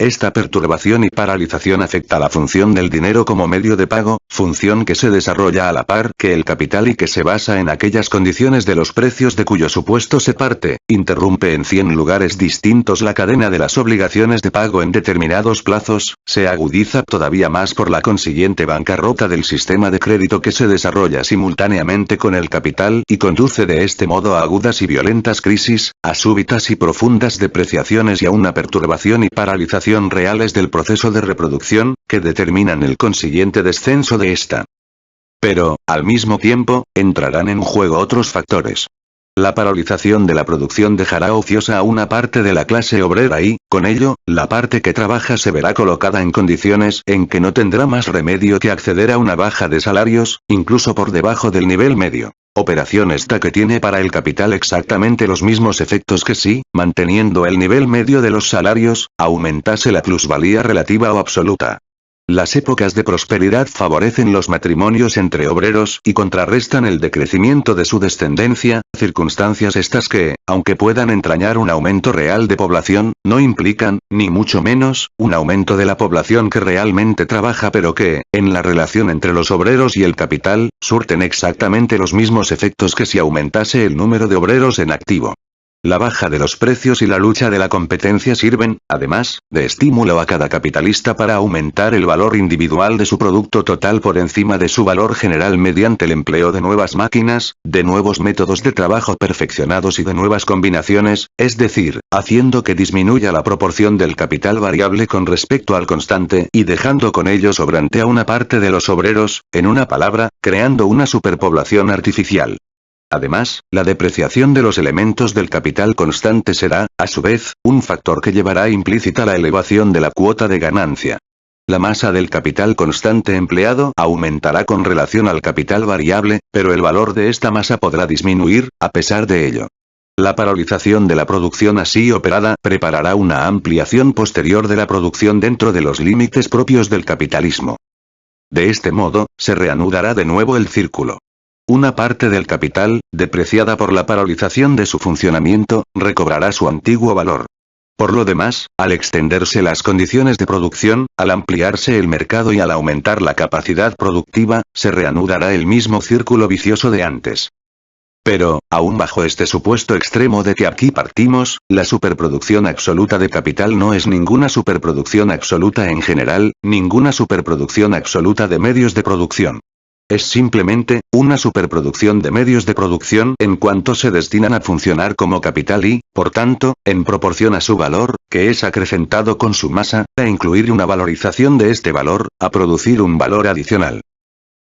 Esta perturbación y paralización afecta la función del dinero como medio de pago, función que se desarrolla a la par que el capital y que se basa en aquellas condiciones de los precios de cuyo supuesto se parte, interrumpe en 100 lugares distintos la cadena de las obligaciones de pago en determinados plazos, se agudiza todavía más por la consiguiente bancarrota del sistema de crédito que se desarrolla simultáneamente con el capital y conduce de este modo a agudas y violentas crisis, a súbitas y profundas depreciaciones y a una perturbación y paralización reales del proceso de reproducción, que determinan el consiguiente descenso de esta. Pero, al mismo tiempo, entrarán en juego otros factores. La paralización de la producción dejará ociosa a una parte de la clase obrera y, con ello, la parte que trabaja se verá colocada en condiciones en que no tendrá más remedio que acceder a una baja de salarios, incluso por debajo del nivel medio. Operación esta que tiene para el capital exactamente los mismos efectos que si, manteniendo el nivel medio de los salarios, aumentase la plusvalía relativa o absoluta. Las épocas de prosperidad favorecen los matrimonios entre obreros y contrarrestan el decrecimiento de su descendencia, circunstancias estas que, aunque puedan entrañar un aumento real de población, no implican, ni mucho menos, un aumento de la población que realmente trabaja pero que, en la relación entre los obreros y el capital, surten exactamente los mismos efectos que si aumentase el número de obreros en activo. La baja de los precios y la lucha de la competencia sirven, además, de estímulo a cada capitalista para aumentar el valor individual de su producto total por encima de su valor general mediante el empleo de nuevas máquinas, de nuevos métodos de trabajo perfeccionados y de nuevas combinaciones, es decir, haciendo que disminuya la proporción del capital variable con respecto al constante y dejando con ello sobrante a una parte de los obreros, en una palabra, creando una superpoblación artificial. Además, la depreciación de los elementos del capital constante será, a su vez, un factor que llevará implícita la elevación de la cuota de ganancia. La masa del capital constante empleado aumentará con relación al capital variable, pero el valor de esta masa podrá disminuir, a pesar de ello. La paralización de la producción así operada preparará una ampliación posterior de la producción dentro de los límites propios del capitalismo. De este modo, se reanudará de nuevo el círculo. Una parte del capital, depreciada por la paralización de su funcionamiento, recobrará su antiguo valor. Por lo demás, al extenderse las condiciones de producción, al ampliarse el mercado y al aumentar la capacidad productiva, se reanudará el mismo círculo vicioso de antes. Pero, aún bajo este supuesto extremo de que aquí partimos, la superproducción absoluta de capital no es ninguna superproducción absoluta en general, ninguna superproducción absoluta de medios de producción. Es simplemente, una superproducción de medios de producción en cuanto se destinan a funcionar como capital y, por tanto, en proporción a su valor, que es acrecentado con su masa, a incluir una valorización de este valor, a producir un valor adicional.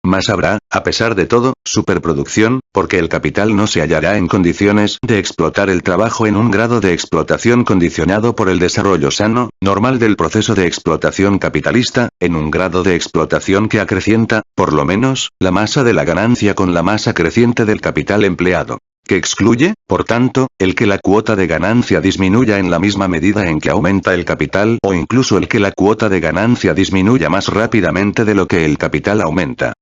Mas habrá, a pesar de todo, superproducción, porque el capital no se hallará en condiciones de explotar el trabajo en un grado de explotación condicionado por el desarrollo sano, normal del proceso de explotación capitalista, en un grado de explotación que acrecienta, por lo menos, la masa de la ganancia con la masa creciente del capital empleado. Que excluye, por tanto, el que la cuota de ganancia disminuya en la misma medida en que aumenta el capital o incluso el que la cuota de ganancia disminuya más rápidamente de lo que el capital aumenta.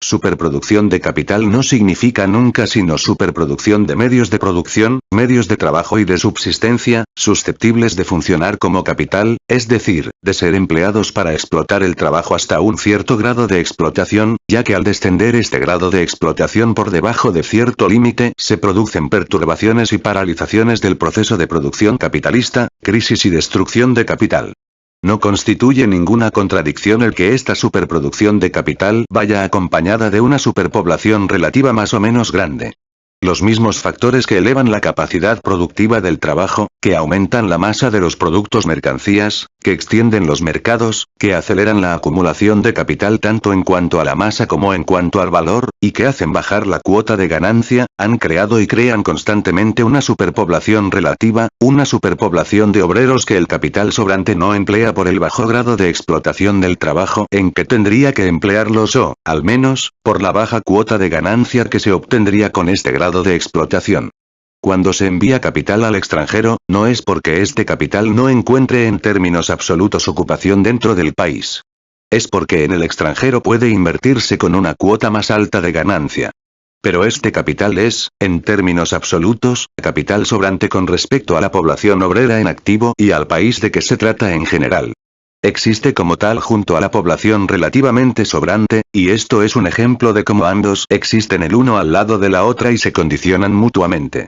Superproducción de capital no significa nunca sino superproducción de medios de trabajo y de subsistencia, susceptibles de funcionar como capital, es decir, de ser empleados para explotar el trabajo hasta un cierto grado de explotación, ya que al descender este grado de explotación por debajo de cierto límite, se producen perturbaciones y paralizaciones del proceso de producción capitalista, crisis y destrucción de capital. No constituye ninguna contradicción el que esta superproducción de capital vaya acompañada de una superpoblación relativa más o menos grande. Los mismos factores que elevan la capacidad productiva del trabajo, que aumentan la masa de los productos mercancías, que extienden los mercados, que aceleran la acumulación de capital tanto en cuanto a la masa como en cuanto al valor, y que hacen bajar la cuota de ganancia, han creado y crean constantemente una superpoblación relativa, una superpoblación de obreros que el capital sobrante no emplea por el bajo grado de explotación del trabajo en que tendría que emplearlos o, al menos, por la baja cuota de ganancia que se obtendría con este grado de explotación. Cuando se envía capital al extranjero, no es porque este capital no encuentre en términos absolutos ocupación dentro del país. Es porque en el extranjero puede invertirse con una cuota más alta de ganancia. Pero este capital es, en términos absolutos, capital sobrante con respecto a la población obrera en activo y al país de que se trata en general. Existe como tal junto a la población relativamente sobrante, y esto es un ejemplo de cómo ambos existen el uno al lado de la otra y se condicionan mutuamente.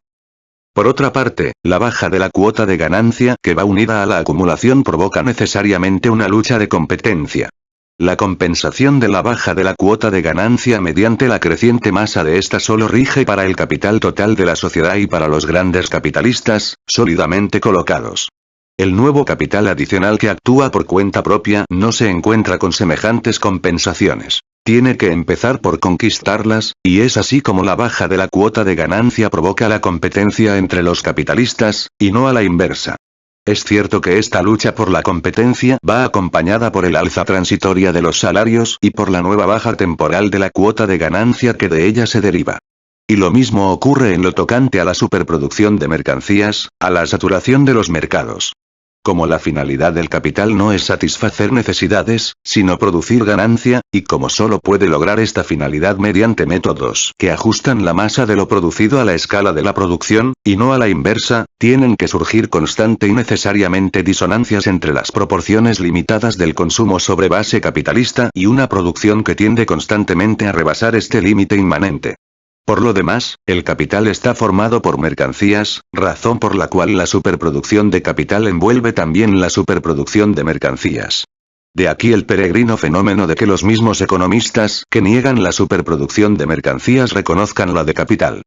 Por otra parte, la baja de la cuota de ganancia que va unida a la acumulación provoca necesariamente una lucha de competencia. La compensación de la baja de la cuota de ganancia mediante la creciente masa de esta solo rige para el capital total de la sociedad y para los grandes capitalistas, sólidamente colocados. El nuevo capital adicional que actúa por cuenta propia no se encuentra con semejantes compensaciones. Tiene que empezar por conquistarlas, y es así como la baja de la cuota de ganancia provoca la competencia entre los capitalistas, y no a la inversa. Es cierto que esta lucha por la competencia va acompañada por el alza transitoria de los salarios y por la nueva baja temporal de la cuota de ganancia que de ella se deriva. Y lo mismo ocurre en lo tocante a la superproducción de mercancías, a la saturación de los mercados. Como la finalidad del capital no es satisfacer necesidades, sino producir ganancia, y como solo puede lograr esta finalidad mediante métodos que ajustan la masa de lo producido a la escala de la producción, y no a la inversa, tienen que surgir constante y necesariamente disonancias entre las proporciones limitadas del consumo sobre base capitalista y una producción que tiende constantemente a rebasar este límite inmanente. Por lo demás, el capital está formado por mercancías, razón por la cual la superproducción de capital envuelve también la superproducción de mercancías. De aquí el peregrino fenómeno de que los mismos economistas que niegan la superproducción de mercancías reconozcan la de capital.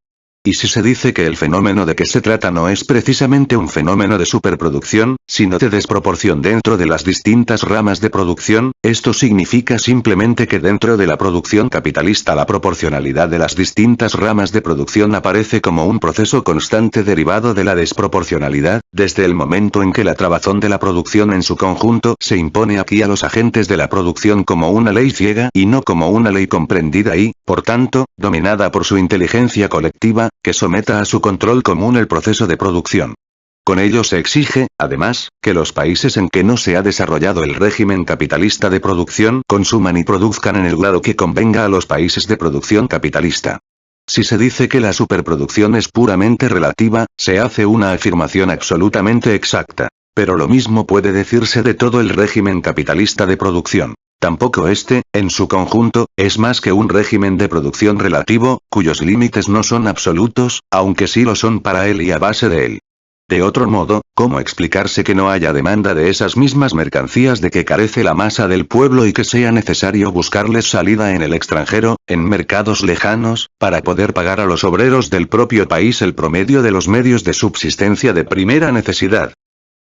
Y si se dice que el fenómeno de que se trata no es precisamente un fenómeno de superproducción, sino de desproporción dentro de las distintas ramas de producción, esto significa simplemente que dentro de la producción capitalista la proporcionalidad de las distintas ramas de producción aparece como un proceso constante derivado de la desproporcionalidad, desde el momento en que la trabazón de la producción en su conjunto se impone aquí a los agentes de la producción como una ley ciega y no como una ley comprendida y, por tanto, dominada por su inteligencia colectiva, que someta a su control común el proceso de producción. Con ello se exige, además, que los países en que no se ha desarrollado el régimen capitalista de producción consuman y produzcan en el grado que convenga a los países de producción capitalista. Si se dice que la superproducción es puramente relativa, se hace una afirmación absolutamente exacta. Pero lo mismo puede decirse de todo el régimen capitalista de producción. Tampoco este, en su conjunto, es más que un régimen de producción relativo, cuyos límites no son absolutos, aunque sí lo son para él y a base de él. De otro modo, ¿cómo explicarse que no haya demanda de esas mismas mercancías de que carece la masa del pueblo y que sea necesario buscarles salida en el extranjero, en mercados lejanos, para poder pagar a los obreros del propio país el promedio de los medios de subsistencia de primera necesidad?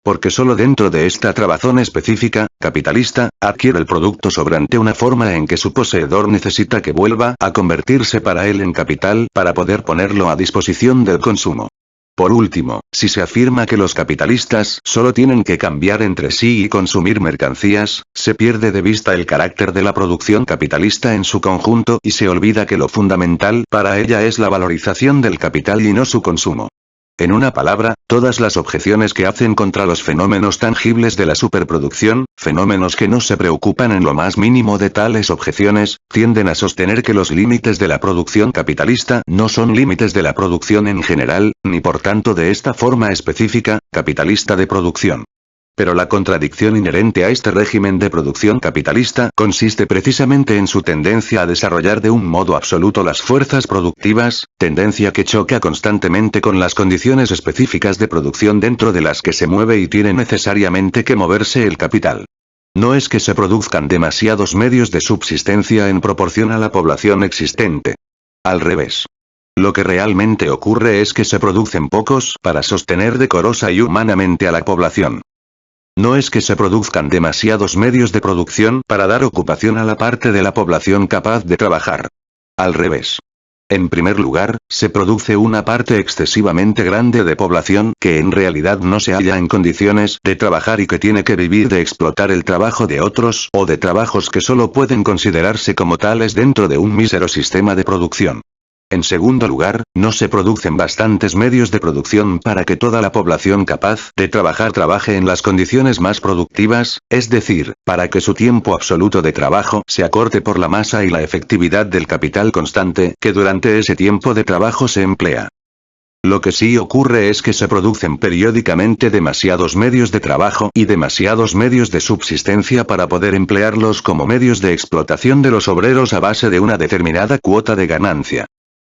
Porque solo dentro de esta trabazón específica, capitalista, adquiere el producto sobrante una forma en que su poseedor necesita que vuelva a convertirse para él en capital para poder ponerlo a disposición del consumo. Por último, si se afirma que los capitalistas solo tienen que cambiar entre sí y consumir mercancías, se pierde de vista el carácter de la producción capitalista en su conjunto y se olvida que lo fundamental para ella es la valorización del capital y no su consumo. En una palabra, todas las objeciones que hacen contra los fenómenos tangibles de la superproducción, fenómenos que no se preocupan en lo más mínimo de tales objeciones, tienden a sostener que los límites de la producción capitalista no son límites de la producción en general, ni por tanto de esta forma específica, capitalista de producción. Pero la contradicción inherente a este régimen de producción capitalista consiste precisamente en su tendencia a desarrollar de un modo absoluto las fuerzas productivas, tendencia que choca constantemente con las condiciones específicas de producción dentro de las que se mueve y tiene necesariamente que moverse el capital. No es que se produzcan demasiados medios de subsistencia en proporción a la población existente. Al revés. Lo que realmente ocurre es que se producen pocos para sostener decorosa y humanamente a la población. No es que se produzcan demasiados medios de producción para dar ocupación a la parte de la población capaz de trabajar. Al revés. En primer lugar, se produce una parte excesivamente grande de población que en realidad no se halla en condiciones de trabajar y que tiene que vivir de explotar el trabajo de otros o de trabajos que solo pueden considerarse como tales dentro de un mísero sistema de producción. En segundo lugar, no se producen bastantes medios de producción para que toda la población capaz de trabajar trabaje en las condiciones más productivas, es decir, para que su tiempo absoluto de trabajo se acorte por la masa y la efectividad del capital constante que durante ese tiempo de trabajo se emplea. Lo que sí ocurre es que se producen periódicamente demasiados medios de trabajo y demasiados medios de subsistencia para poder emplearlos como medios de explotación de los obreros a base de una determinada cuota de ganancia.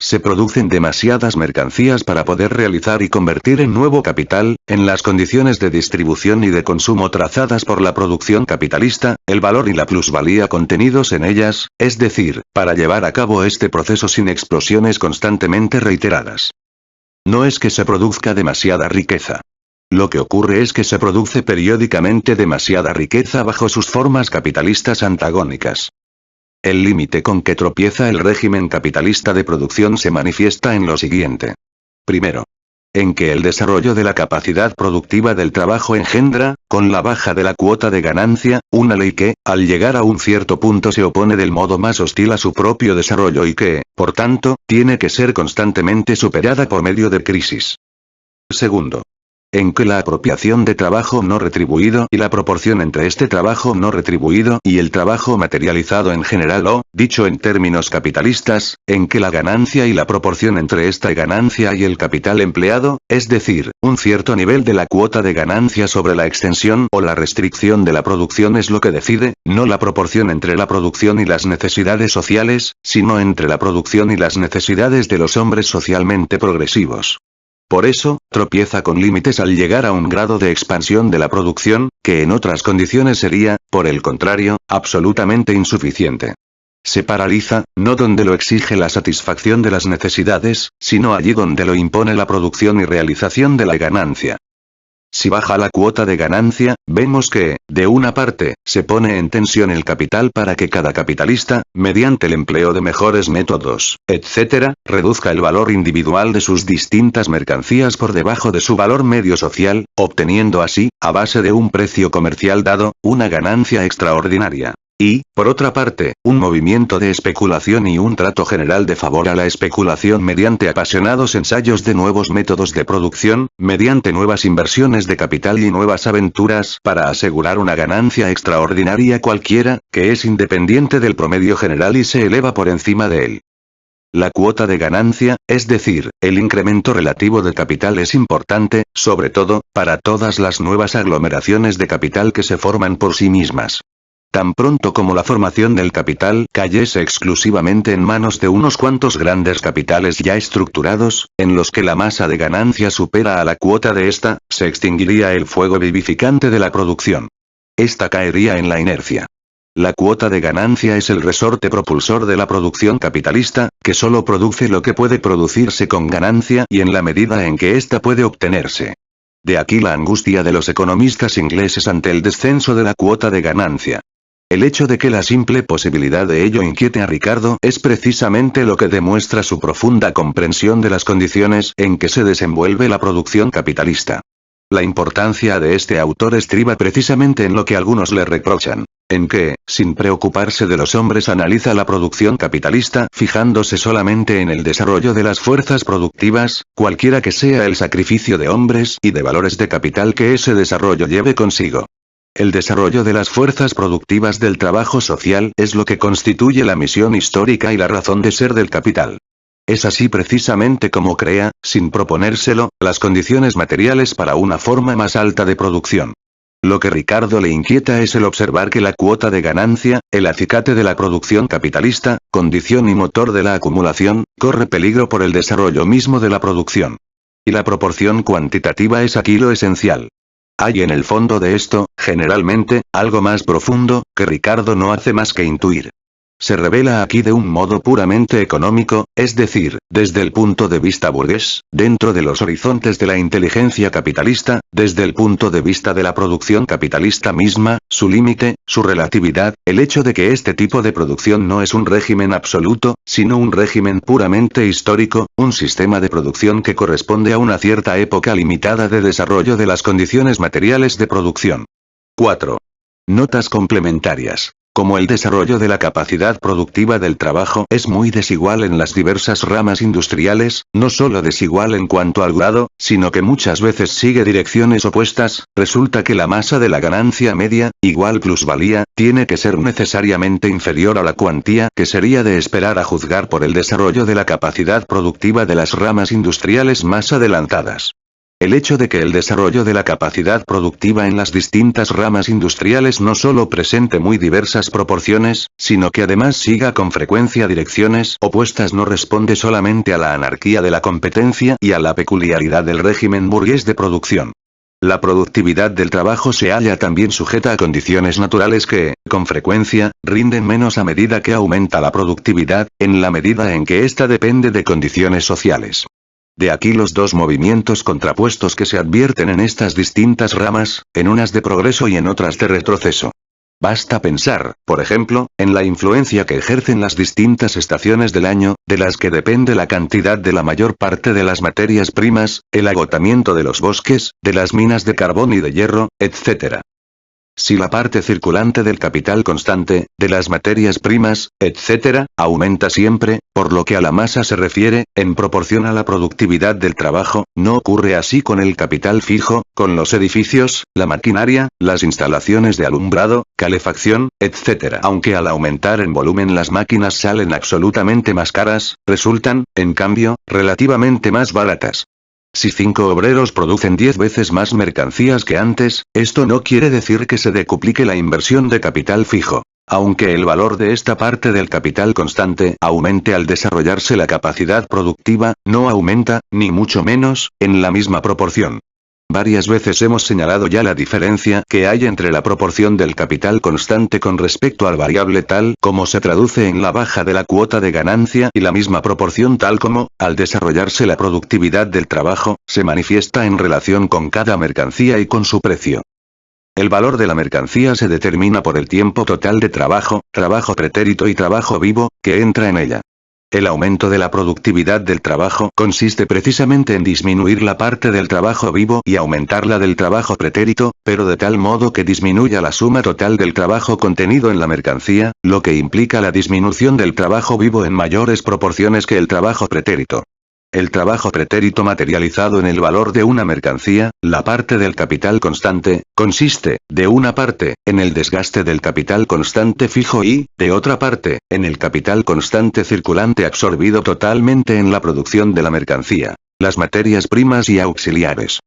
Se producen demasiadas mercancías para poder realizar y convertir en nuevo capital, en las condiciones de distribución y de consumo trazadas por la producción capitalista, el valor y la plusvalía contenidos en ellas, es decir, para llevar a cabo este proceso sin explosiones constantemente reiteradas. No es que se produzca demasiada riqueza. Lo que ocurre es que se produce periódicamente demasiada riqueza bajo sus formas capitalistas antagónicas. El límite con que tropieza el régimen capitalista de producción se manifiesta en lo siguiente. Primero, en que el desarrollo de la capacidad productiva del trabajo engendra, con la baja de la cuota de ganancia, una ley que, al llegar a un cierto punto se opone del modo más hostil a su propio desarrollo y que, por tanto, tiene que ser constantemente superada por medio de crisis. Segundo, en que la apropiación de trabajo no retribuido y la proporción entre este trabajo no retribuido y el trabajo materializado en general o, dicho en términos capitalistas, en que la ganancia y la proporción entre esta ganancia y el capital empleado, es decir, un cierto nivel de la cuota de ganancia sobre la extensión o la restricción de la producción es lo que decide, no la proporción entre la producción y las necesidades sociales, sino entre la producción y las necesidades de los hombres socialmente progresivos. Por eso, tropieza con límites al llegar a un grado de expansión de la producción, que en otras condiciones sería, por el contrario, absolutamente insuficiente. Se paraliza, no donde lo exige la satisfacción de las necesidades, sino allí donde lo impone la producción y realización de la ganancia. Si baja la cuota de ganancia, vemos que, de una parte, se pone en tensión el capital para que cada capitalista, mediante el empleo de mejores métodos, etc., reduzca el valor individual de sus distintas mercancías por debajo de su valor medio social, obteniendo así, a base de un precio comercial dado, una ganancia extraordinaria. Y, por otra parte, un movimiento de especulación y un trato general de favor a la especulación mediante apasionados ensayos de nuevos métodos de producción, mediante nuevas inversiones de capital y nuevas aventuras para asegurar una ganancia extraordinaria cualquiera, que es independiente del promedio general y se eleva por encima de él. La cuota de ganancia, es decir, el incremento relativo de capital es importante, sobre todo, para todas las nuevas aglomeraciones de capital que se forman por sí mismas. Tan pronto como la formación del capital cayese exclusivamente en manos de unos cuantos grandes capitales ya estructurados, en los que la masa de ganancia supera a la cuota de esta, se extinguiría el fuego vivificante de la producción. Esta caería en la inercia. La cuota de ganancia es el resorte propulsor de la producción capitalista, que solo produce lo que puede producirse con ganancia y en la medida en que ésta puede obtenerse. De aquí la angustia de los economistas ingleses ante el descenso de la cuota de ganancia. El hecho de que la simple posibilidad de ello inquiete a Ricardo es precisamente lo que demuestra su profunda comprensión de las condiciones en que se desenvuelve la producción capitalista. La importancia de este autor estriba precisamente en lo que algunos le reprochan, en que, sin preocuparse de los hombres, analiza la producción capitalista fijándose solamente en el desarrollo de las fuerzas productivas, cualquiera que sea el sacrificio de hombres y de valores de capital que ese desarrollo lleve consigo. El desarrollo de las fuerzas productivas del trabajo social es lo que constituye la misión histórica y la razón de ser del capital. Es así precisamente como crea, sin proponérselo, las condiciones materiales para una forma más alta de producción. Lo que Ricardo le inquieta es el observar que la cuota de ganancia, el acicate de la producción capitalista, condición y motor de la acumulación, corre peligro por el desarrollo mismo de la producción. Y la proporción cuantitativa es aquí lo esencial. Hay en el fondo de esto, generalmente, algo más profundo, que Ricardo no hace más que intuir. Se revela aquí de un modo puramente económico, es decir, desde el punto de vista burgués, dentro de los horizontes de la inteligencia capitalista, desde el punto de vista de la producción capitalista misma, su límite, su relatividad, el hecho de que este tipo de producción no es un régimen absoluto, sino un régimen puramente histórico, un sistema de producción que corresponde a una cierta época limitada de desarrollo de las condiciones materiales de producción. 4. Notas complementarias. Como el desarrollo de la capacidad productiva del trabajo es muy desigual en las diversas ramas industriales, no solo desigual en cuanto al grado, sino que muchas veces sigue direcciones opuestas, resulta que la masa de la ganancia media, igual plusvalía, tiene que ser necesariamente inferior a la cuantía que sería de esperar a juzgar por el desarrollo de la capacidad productiva de las ramas industriales más adelantadas. El hecho de que el desarrollo de la capacidad productiva en las distintas ramas industriales no solo presente muy diversas proporciones, sino que además siga con frecuencia direcciones opuestas no responde solamente a la anarquía de la competencia y a la peculiaridad del régimen burgués de producción. La productividad del trabajo se halla también sujeta a condiciones naturales que, con frecuencia, rinden menos a medida que aumenta la productividad, en la medida en que ésta depende de condiciones sociales. De aquí los dos movimientos contrapuestos que se advierten en estas distintas ramas, en unas de progreso y en otras de retroceso. Basta pensar, por ejemplo, en la influencia que ejercen las distintas estaciones del año, de las que depende la cantidad de la mayor parte de las materias primas, el agotamiento de los bosques, de las minas de carbón y de hierro, etc. Si la parte circulante del capital constante, de las materias primas, etc., aumenta siempre, por lo que a la masa se refiere, en proporción a la productividad del trabajo, no ocurre así con el capital fijo, con los edificios, la maquinaria, las instalaciones de alumbrado, calefacción, etc. Aunque al aumentar en volumen las máquinas salen absolutamente más caras, resultan, en cambio, relativamente más baratas. Si 5 obreros producen 10 veces más mercancías que antes, esto no quiere decir que se decuplique la inversión de capital fijo. Aunque el valor de esta parte del capital constante aumente al desarrollarse la capacidad productiva, no aumenta, ni mucho menos, en la misma proporción. Varias veces hemos señalado ya la diferencia que hay entre la proporción del capital constante con respecto al variable tal como se traduce en la baja de la cuota de ganancia y la misma proporción tal como, al desarrollarse la productividad del trabajo, se manifiesta en relación con cada mercancía y con su precio. El valor de la mercancía se determina por el tiempo total de trabajo, trabajo pretérito y trabajo vivo, que entra en ella. El aumento de la productividad del trabajo consiste precisamente en disminuir la parte del trabajo vivo y aumentar la del trabajo pretérito, pero de tal modo que disminuya la suma total del trabajo contenido en la mercancía, lo que implica la disminución del trabajo vivo en mayores proporciones que el trabajo pretérito. El trabajo pretérito materializado en el valor de una mercancía, la parte del capital constante, consiste, de una parte, en el desgaste del capital constante fijo y, de otra parte, en el capital constante circulante absorbido totalmente en la producción de la mercancía, las materias primas y auxiliares.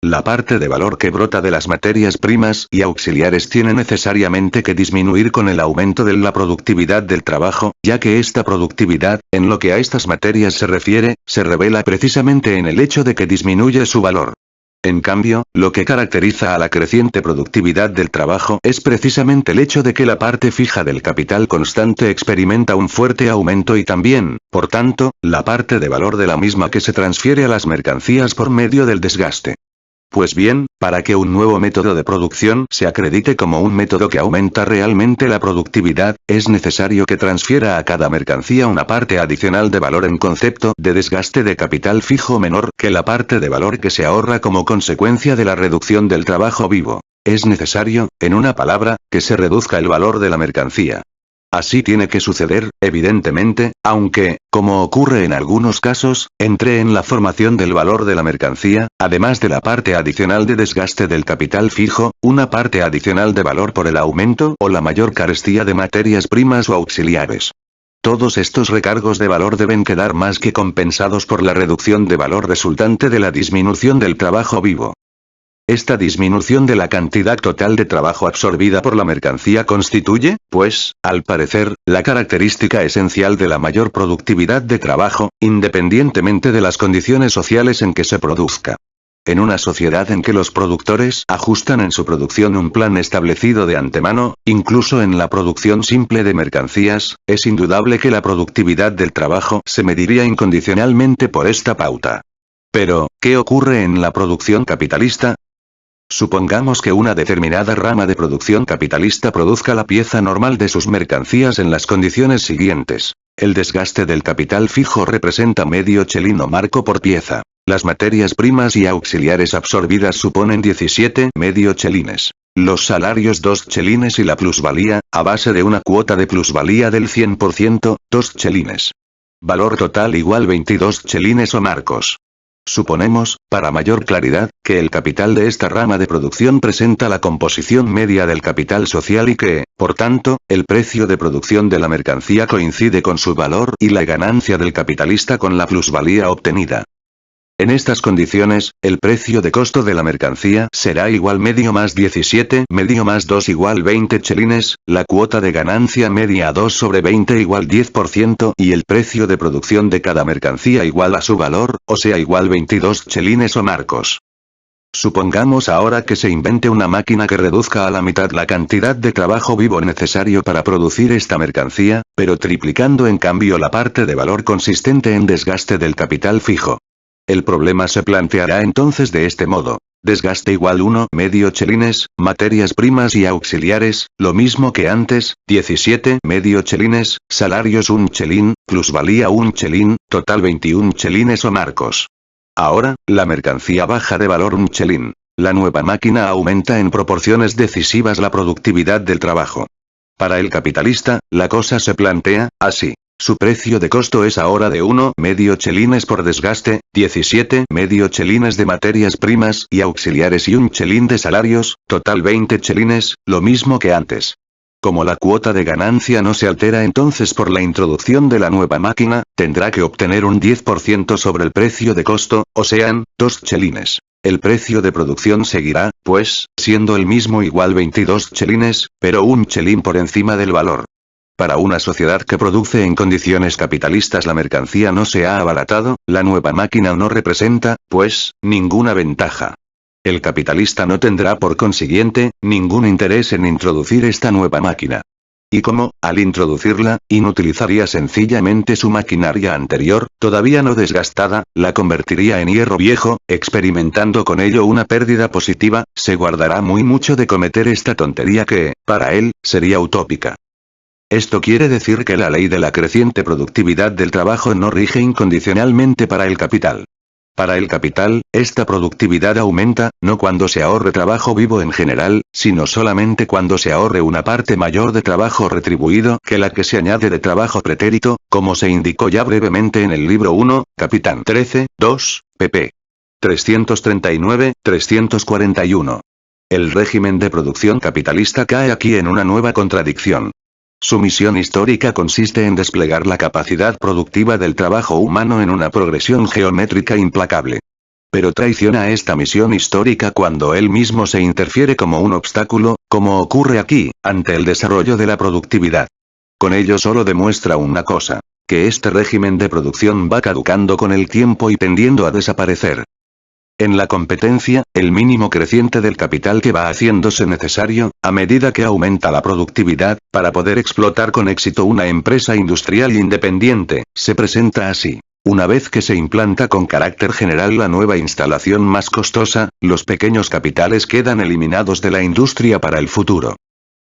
La parte de valor que brota de las materias primas y auxiliares tiene necesariamente que disminuir con el aumento de la productividad del trabajo, ya que esta productividad, en lo que a estas materias se refiere, se revela precisamente en el hecho de que disminuye su valor. En cambio, lo que caracteriza a la creciente productividad del trabajo es precisamente el hecho de que la parte fija del capital constante experimenta un fuerte aumento y también, por tanto, la parte de valor de la misma que se transfiere a las mercancías por medio del desgaste. Pues bien, para que un nuevo método de producción se acredite como un método que aumenta realmente la productividad, es necesario que transfiera a cada mercancía una parte adicional de valor en concepto de desgaste de capital fijo menor que la parte de valor que se ahorra como consecuencia de la reducción del trabajo vivo. Es necesario, en una palabra, que se reduzca el valor de la mercancía. Así tiene que suceder, evidentemente, aunque, como ocurre en algunos casos, entre en la formación del valor de la mercancía, además de la parte adicional de desgaste del capital fijo, una parte adicional de valor por el aumento o la mayor carestía de materias primas o auxiliares. Todos estos recargos de valor deben quedar más que compensados por la reducción de valor resultante de la disminución del trabajo vivo. Esta disminución de la cantidad total de trabajo absorbida por la mercancía constituye, pues, al parecer, la característica esencial de la mayor productividad de trabajo, independientemente de las condiciones sociales en que se produzca. En una sociedad en que los productores ajustan en su producción un plan establecido de antemano, incluso en la producción simple de mercancías, es indudable que la productividad del trabajo se mediría incondicionalmente por esta pauta. Pero, ¿qué ocurre en la producción capitalista? Supongamos que una determinada rama de producción capitalista produzca la pieza normal de sus mercancías en las condiciones siguientes. El desgaste del capital fijo representa medio chelín o marco por pieza. Las materias primas y auxiliares absorbidas suponen 17 medio chelines. Los salarios 2 chelines y la plusvalía, a base de una cuota de plusvalía del 100%, 2 chelines. Valor total igual 22 chelines o marcos. Suponemos, para mayor claridad, que el capital de esta rama de producción presenta la composición media del capital social y que, por tanto, el precio de producción de la mercancía coincide con su valor y la ganancia del capitalista con la plusvalía obtenida. En estas condiciones, el precio de costo de la mercancía será igual medio más 17 medio más 2 igual 20 chelines, la cuota de ganancia media a 2 sobre 20 igual 10% y el precio de producción de cada mercancía igual a su valor, o sea igual 22 chelines o marcos. Supongamos ahora que se invente una máquina que reduzca a la mitad la cantidad de trabajo vivo necesario para producir esta mercancía, pero triplicando en cambio la parte de valor consistente en desgaste del capital fijo. El problema se planteará entonces de este modo. Desgaste igual 1 medio chelines, materias primas y auxiliares, lo mismo que antes, 17 medio chelines, salarios 1 chelín, plusvalía 1 chelín, total 21 chelines o marcos. Ahora, la mercancía baja de valor 1 chelín. La nueva máquina aumenta en proporciones decisivas la productividad del trabajo. Para el capitalista, la cosa se plantea así. Su precio de costo es ahora de 1 medio chelines por desgaste, 17 medio chelines de materias primas y auxiliares y 1 chelín de salarios, total 20 chelines, lo mismo que antes. Como la cuota de ganancia no se altera entonces por la introducción de la nueva máquina, tendrá que obtener un 10% sobre el precio de costo, o sean, 2 chelines. El precio de producción seguirá, pues, siendo el mismo igual 22 chelines, pero 1 chelín por encima del valor. Para una sociedad que produce en condiciones capitalistas la mercancía no se ha abaratado, la nueva máquina no representa, pues, ninguna ventaja. El capitalista no tendrá por consiguiente, ningún interés en introducir esta nueva máquina. Y como, al introducirla, inutilizaría sencillamente su maquinaria anterior, todavía no desgastada, la convertiría en hierro viejo, experimentando con ello una pérdida positiva, se guardará muy mucho de cometer esta tontería que, para él, sería utópica. Esto quiere decir que la ley de la creciente productividad del trabajo no rige incondicionalmente para el capital. Para el capital, esta productividad aumenta, no cuando se ahorre trabajo vivo en general, sino solamente cuando se ahorre una parte mayor de trabajo retribuido que la que se añade de trabajo pretérito, como se indicó ya brevemente en el libro 1, Capitán 13, 2, pp. 339-341. El régimen de producción capitalista cae aquí en una nueva contradicción. Su misión histórica consiste en desplegar la capacidad productiva del trabajo humano en una progresión geométrica implacable. Pero traiciona esta misión histórica cuando él mismo se interfiere como un obstáculo, como ocurre aquí, ante el desarrollo de la productividad. Con ello solo demuestra una cosa, que este régimen de producción va caducando con el tiempo y tendiendo a desaparecer. En la competencia, el mínimo creciente del capital que va haciéndose necesario, a medida que aumenta la productividad, para poder explotar con éxito una empresa industrial independiente, se presenta así. Una vez que se implanta con carácter general la nueva instalación más costosa, los pequeños capitales quedan eliminados de la industria para el futuro.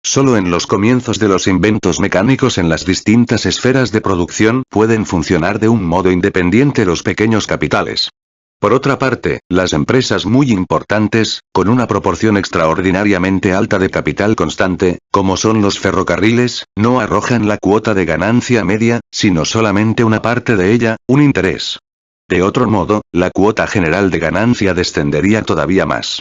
Solo en los comienzos de los inventos mecánicos en las distintas esferas de producción pueden funcionar de un modo independiente los pequeños capitales. Por otra parte, las empresas muy importantes, con una proporción extraordinariamente alta de capital constante, como son los ferrocarriles, no arrojan la cuota de ganancia media, sino solamente una parte de ella, un interés. De otro modo, la cuota general de ganancia descendería todavía más.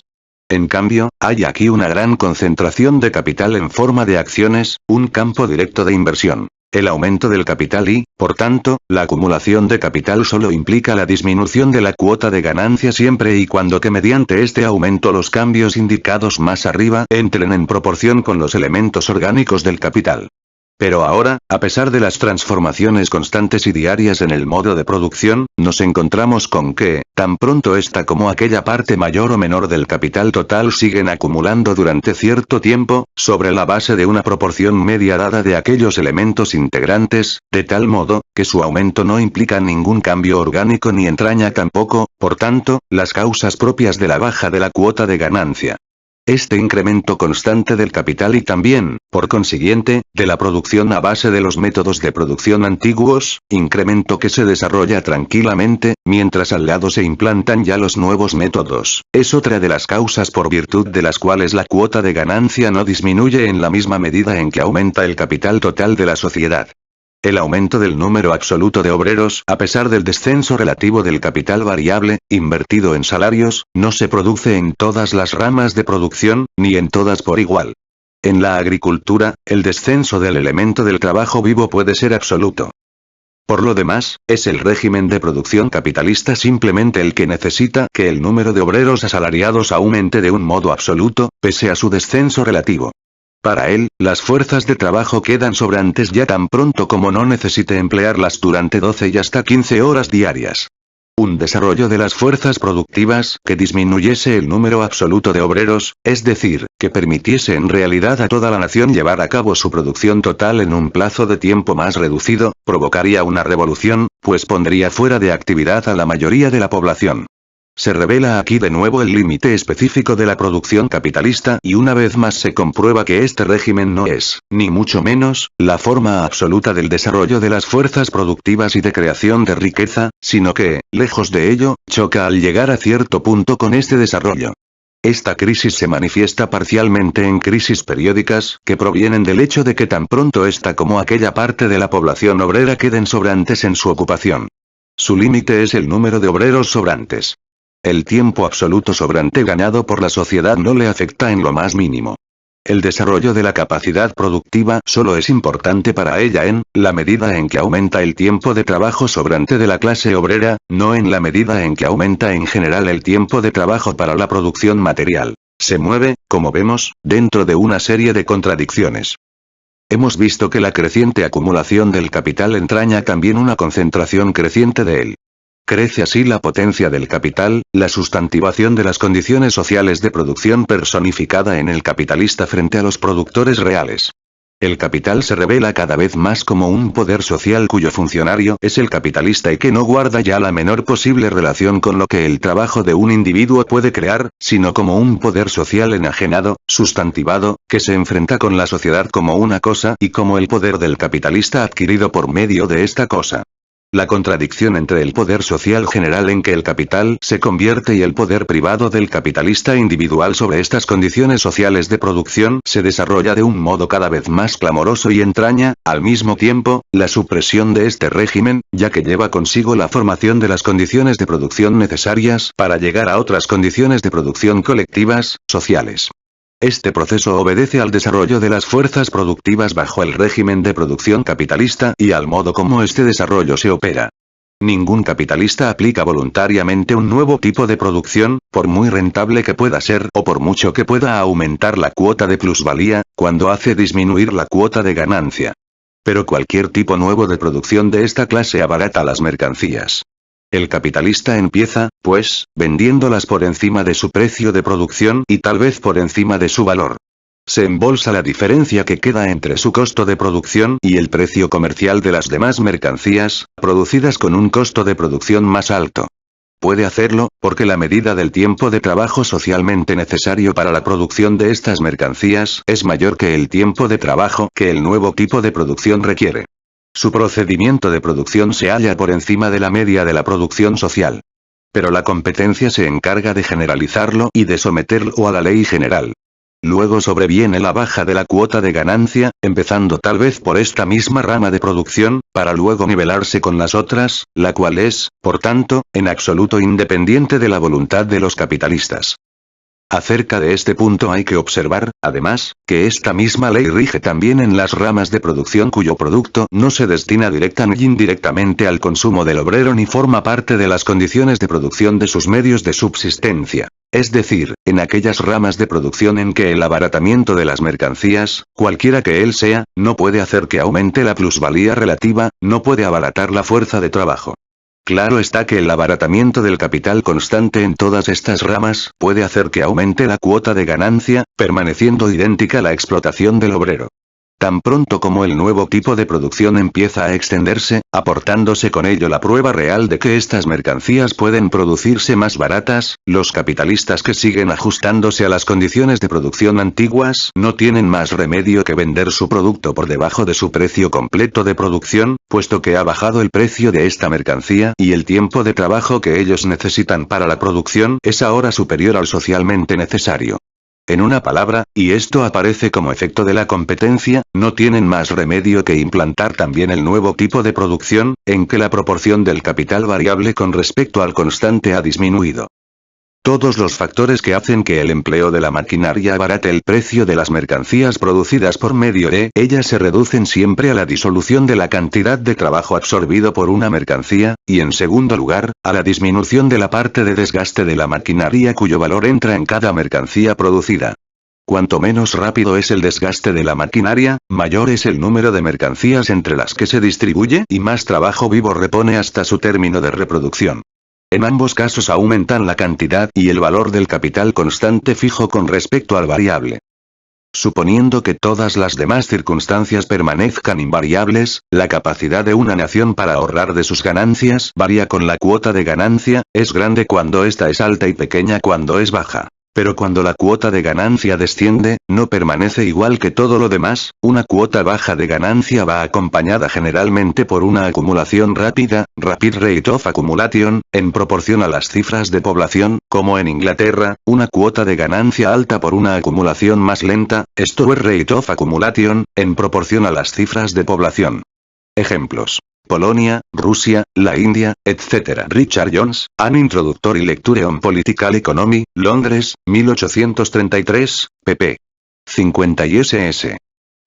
En cambio, hay aquí una gran concentración de capital en forma de acciones, un campo directo de inversión. El aumento del capital y, por tanto, la acumulación de capital solo implica la disminución de la cuota de ganancia siempre y cuando que mediante este aumento los cambios indicados más arriba entren en proporción con los elementos orgánicos del capital. Pero ahora, a pesar de las transformaciones constantes y diarias en el modo de producción, nos encontramos con que, tan pronto esta como aquella parte mayor o menor del capital total siguen acumulando durante cierto tiempo, sobre la base de una proporción media dada de aquellos elementos integrantes, de tal modo, que su aumento no implica ningún cambio orgánico ni entraña tampoco, por tanto, las causas propias de la baja de la cuota de ganancia. Este incremento constante del capital y también, por consiguiente, de la producción a base de los métodos de producción antiguos, incremento que se desarrolla tranquilamente, mientras al lado se implantan ya los nuevos métodos, es otra de las causas por virtud de las cuales la cuota de ganancia no disminuye en la misma medida en que aumenta el capital total de la sociedad. El aumento del número absoluto de obreros, a pesar del descenso relativo del capital variable, invertido en salarios, no se produce en todas las ramas de producción, ni en todas por igual. En la agricultura, el descenso del elemento del trabajo vivo puede ser absoluto. Por lo demás, es el régimen de producción capitalista simplemente el que necesita que el número de obreros asalariados aumente de un modo absoluto, pese a su descenso relativo. Para él, las fuerzas de trabajo quedan sobrantes ya tan pronto como no necesite emplearlas durante 12 y hasta 15 horas diarias. Un desarrollo de las fuerzas productivas que disminuyese el número absoluto de obreros, es decir, que permitiese en realidad a toda la nación llevar a cabo su producción total en un plazo de tiempo más reducido, provocaría una revolución, pues pondría fuera de actividad a la mayoría de la población. Se revela aquí de nuevo el límite específico de la producción capitalista y una vez más se comprueba que este régimen no es, ni mucho menos, la forma absoluta del desarrollo de las fuerzas productivas y de creación de riqueza, sino que, lejos de ello, choca al llegar a cierto punto con este desarrollo. Esta crisis se manifiesta parcialmente en crisis periódicas que provienen del hecho de que tan pronto esta como aquella parte de la población obrera queden sobrantes en su ocupación. Su límite es el número de obreros sobrantes. El tiempo absoluto sobrante ganado por la sociedad no le afecta en lo más mínimo. El desarrollo de la capacidad productiva solo es importante para ella en la medida en que aumenta el tiempo de trabajo sobrante de la clase obrera, no en la medida en que aumenta en general el tiempo de trabajo para la producción material. Se mueve, como vemos, dentro de una serie de contradicciones. Hemos visto que la creciente acumulación del capital entraña también una concentración creciente de él. Crece así la potencia del capital, la sustantivación de las condiciones sociales de producción personificada en el capitalista frente a los productores reales. El capital se revela cada vez más como un poder social cuyo funcionario es el capitalista y que no guarda ya la menor posible relación con lo que el trabajo de un individuo puede crear, sino como un poder social enajenado, sustantivado, que se enfrenta con la sociedad como una cosa y como el poder del capitalista adquirido por medio de esta cosa. La contradicción entre el poder social general en que el capital se convierte y el poder privado del capitalista individual sobre estas condiciones sociales de producción se desarrolla de un modo cada vez más clamoroso y entraña, al mismo tiempo, la supresión de este régimen, ya que lleva consigo la formación de las condiciones de producción necesarias para llegar a otras condiciones de producción colectivas, sociales. Este proceso obedece al desarrollo de las fuerzas productivas bajo el régimen de producción capitalista y al modo como este desarrollo se opera. Ningún capitalista aplica voluntariamente un nuevo tipo de producción, por muy rentable que pueda ser o por mucho que pueda aumentar la cuota de plusvalía, cuando hace disminuir la cuota de ganancia. Pero cualquier tipo nuevo de producción de esta clase abarata las mercancías. El capitalista empieza, pues, vendiéndolas por encima de su precio de producción y tal vez por encima de su valor. Se embolsa la diferencia que queda entre su costo de producción y el precio comercial de las demás mercancías, producidas con un costo de producción más alto. Puede hacerlo, porque la medida del tiempo de trabajo socialmente necesario para la producción de estas mercancías es mayor que el tiempo de trabajo que el nuevo tipo de producción requiere. Su procedimiento de producción se halla por encima de la media de la producción social. Pero la competencia se encarga de generalizarlo y de someterlo a la ley general. Luego sobreviene la baja de la cuota de ganancia, empezando tal vez por esta misma rama de producción, para luego nivelarse con las otras, la cual es, por tanto, en absoluto independiente de la voluntad de los capitalistas. Acerca de este punto hay que observar, además, que esta misma ley rige también en las ramas de producción cuyo producto no se destina directa ni indirectamente al consumo del obrero ni forma parte de las condiciones de producción de sus medios de subsistencia. Es decir, en aquellas ramas de producción en que el abaratamiento de las mercancías, cualquiera que él sea, no puede hacer que aumente la plusvalía relativa, no puede abaratar la fuerza de trabajo. Claro está que el abaratamiento del capital constante en todas estas ramas puede hacer que aumente la cuota de ganancia, permaneciendo idéntica la explotación del obrero. Tan pronto como el nuevo tipo de producción empieza a extenderse, aportándose con ello la prueba real de que estas mercancías pueden producirse más baratas, los capitalistas que siguen ajustándose a las condiciones de producción antiguas no tienen más remedio que vender su producto por debajo de su precio completo de producción, puesto que ha bajado el precio de esta mercancía y el tiempo de trabajo que ellos necesitan para la producción es ahora superior al socialmente necesario. En una palabra, y esto aparece como efecto de la competencia, no tienen más remedio que implantar también el nuevo tipo de producción, en que la proporción del capital variable con respecto al constante ha disminuido. Todos los factores que hacen que el empleo de la maquinaria abarate el precio de las mercancías producidas por medio de ella se reducen siempre a la disolución de la cantidad de trabajo absorbido por una mercancía, y en segundo lugar, a la disminución de la parte de desgaste de la maquinaria cuyo valor entra en cada mercancía producida. Cuanto menos rápido es el desgaste de la maquinaria, mayor es el número de mercancías entre las que se distribuye y más trabajo vivo repone hasta su término de reproducción. En ambos casos aumentan la cantidad y el valor del capital constante fijo con respecto al variable. Suponiendo que todas las demás circunstancias permanezcan invariables, la capacidad de una nación para ahorrar de sus ganancias varía con la cuota de ganancia, es grande cuando ésta es alta y pequeña cuando es baja. Pero cuando la cuota de ganancia desciende, no permanece igual que todo lo demás, una cuota baja de ganancia va acompañada generalmente por una acumulación rápida, rapid rate of accumulation, en proporción a las cifras de población, como en Inglaterra, una cuota de ganancia alta por una acumulación más lenta, slower rate of accumulation, en proporción a las cifras de población. Ejemplos. Polonia, Rusia, la India, etc. Richard Jones, An Introductory Lecture on Political Economy, Londres, 1833, pp. 50 y ss.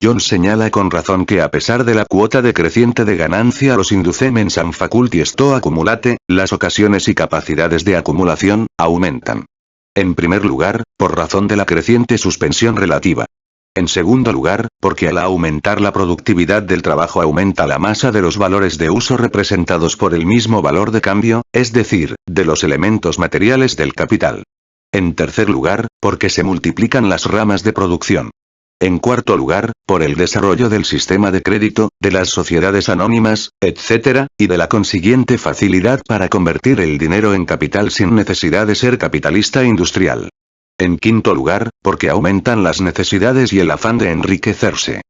Jones señala con razón que a pesar de la cuota decreciente de ganancia los inducements and faculties to accumulate, las ocasiones y capacidades de acumulación, aumentan. En primer lugar, por razón de la creciente suspensión relativa. En segundo lugar, porque al aumentar la productividad del trabajo aumenta la masa de los valores de uso representados por el mismo valor de cambio, es decir, de los elementos materiales del capital. En tercer lugar, porque se multiplican las ramas de producción. En cuarto lugar, por el desarrollo del sistema de crédito, de las sociedades anónimas, etc., y de la consiguiente facilidad para convertir el dinero en capital sin necesidad de ser capitalista industrial. En quinto lugar, porque aumentan las necesidades y el afán de enriquecerse.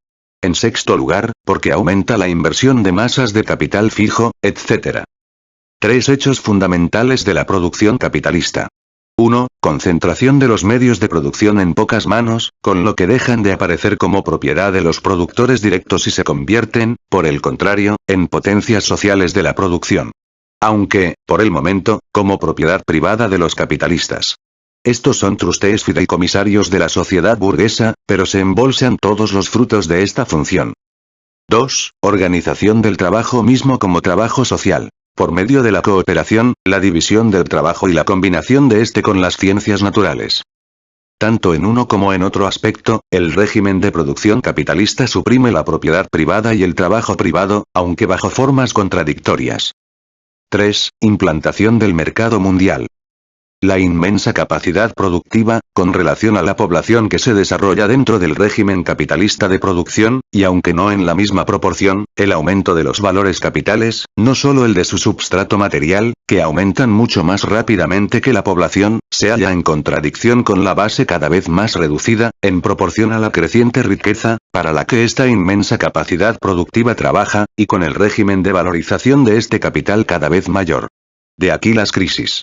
En sexto lugar, porque aumenta la inversión de masas de capital fijo, etc. Tres hechos fundamentales de la producción capitalista. 1. Concentración de los medios de producción en pocas manos, con lo que dejan de aparecer como propiedad de los productores directos y se convierten, por el contrario, en potencias sociales de la producción. Aunque, por el momento, como propiedad privada de los capitalistas. Estos son trustees fideicomisarios de la sociedad burguesa, pero se embolsan todos los frutos de esta función. 2. Organización del trabajo mismo como trabajo social. Por medio de la cooperación, la división del trabajo y la combinación de este con las ciencias naturales. Tanto en uno como en otro aspecto, el régimen de producción capitalista suprime la propiedad privada y el trabajo privado, aunque bajo formas contradictorias. 3. Implantación del mercado mundial. La inmensa capacidad productiva, con relación a la población que se desarrolla dentro del régimen capitalista de producción, y aunque no en la misma proporción, el aumento de los valores capitales, no solo el de su substrato material, que aumentan mucho más rápidamente que la población, se halla en contradicción con la base cada vez más reducida, en proporción a la creciente riqueza, para la que esta inmensa capacidad productiva trabaja, y con el régimen de valorización de este capital cada vez mayor. De aquí las crisis.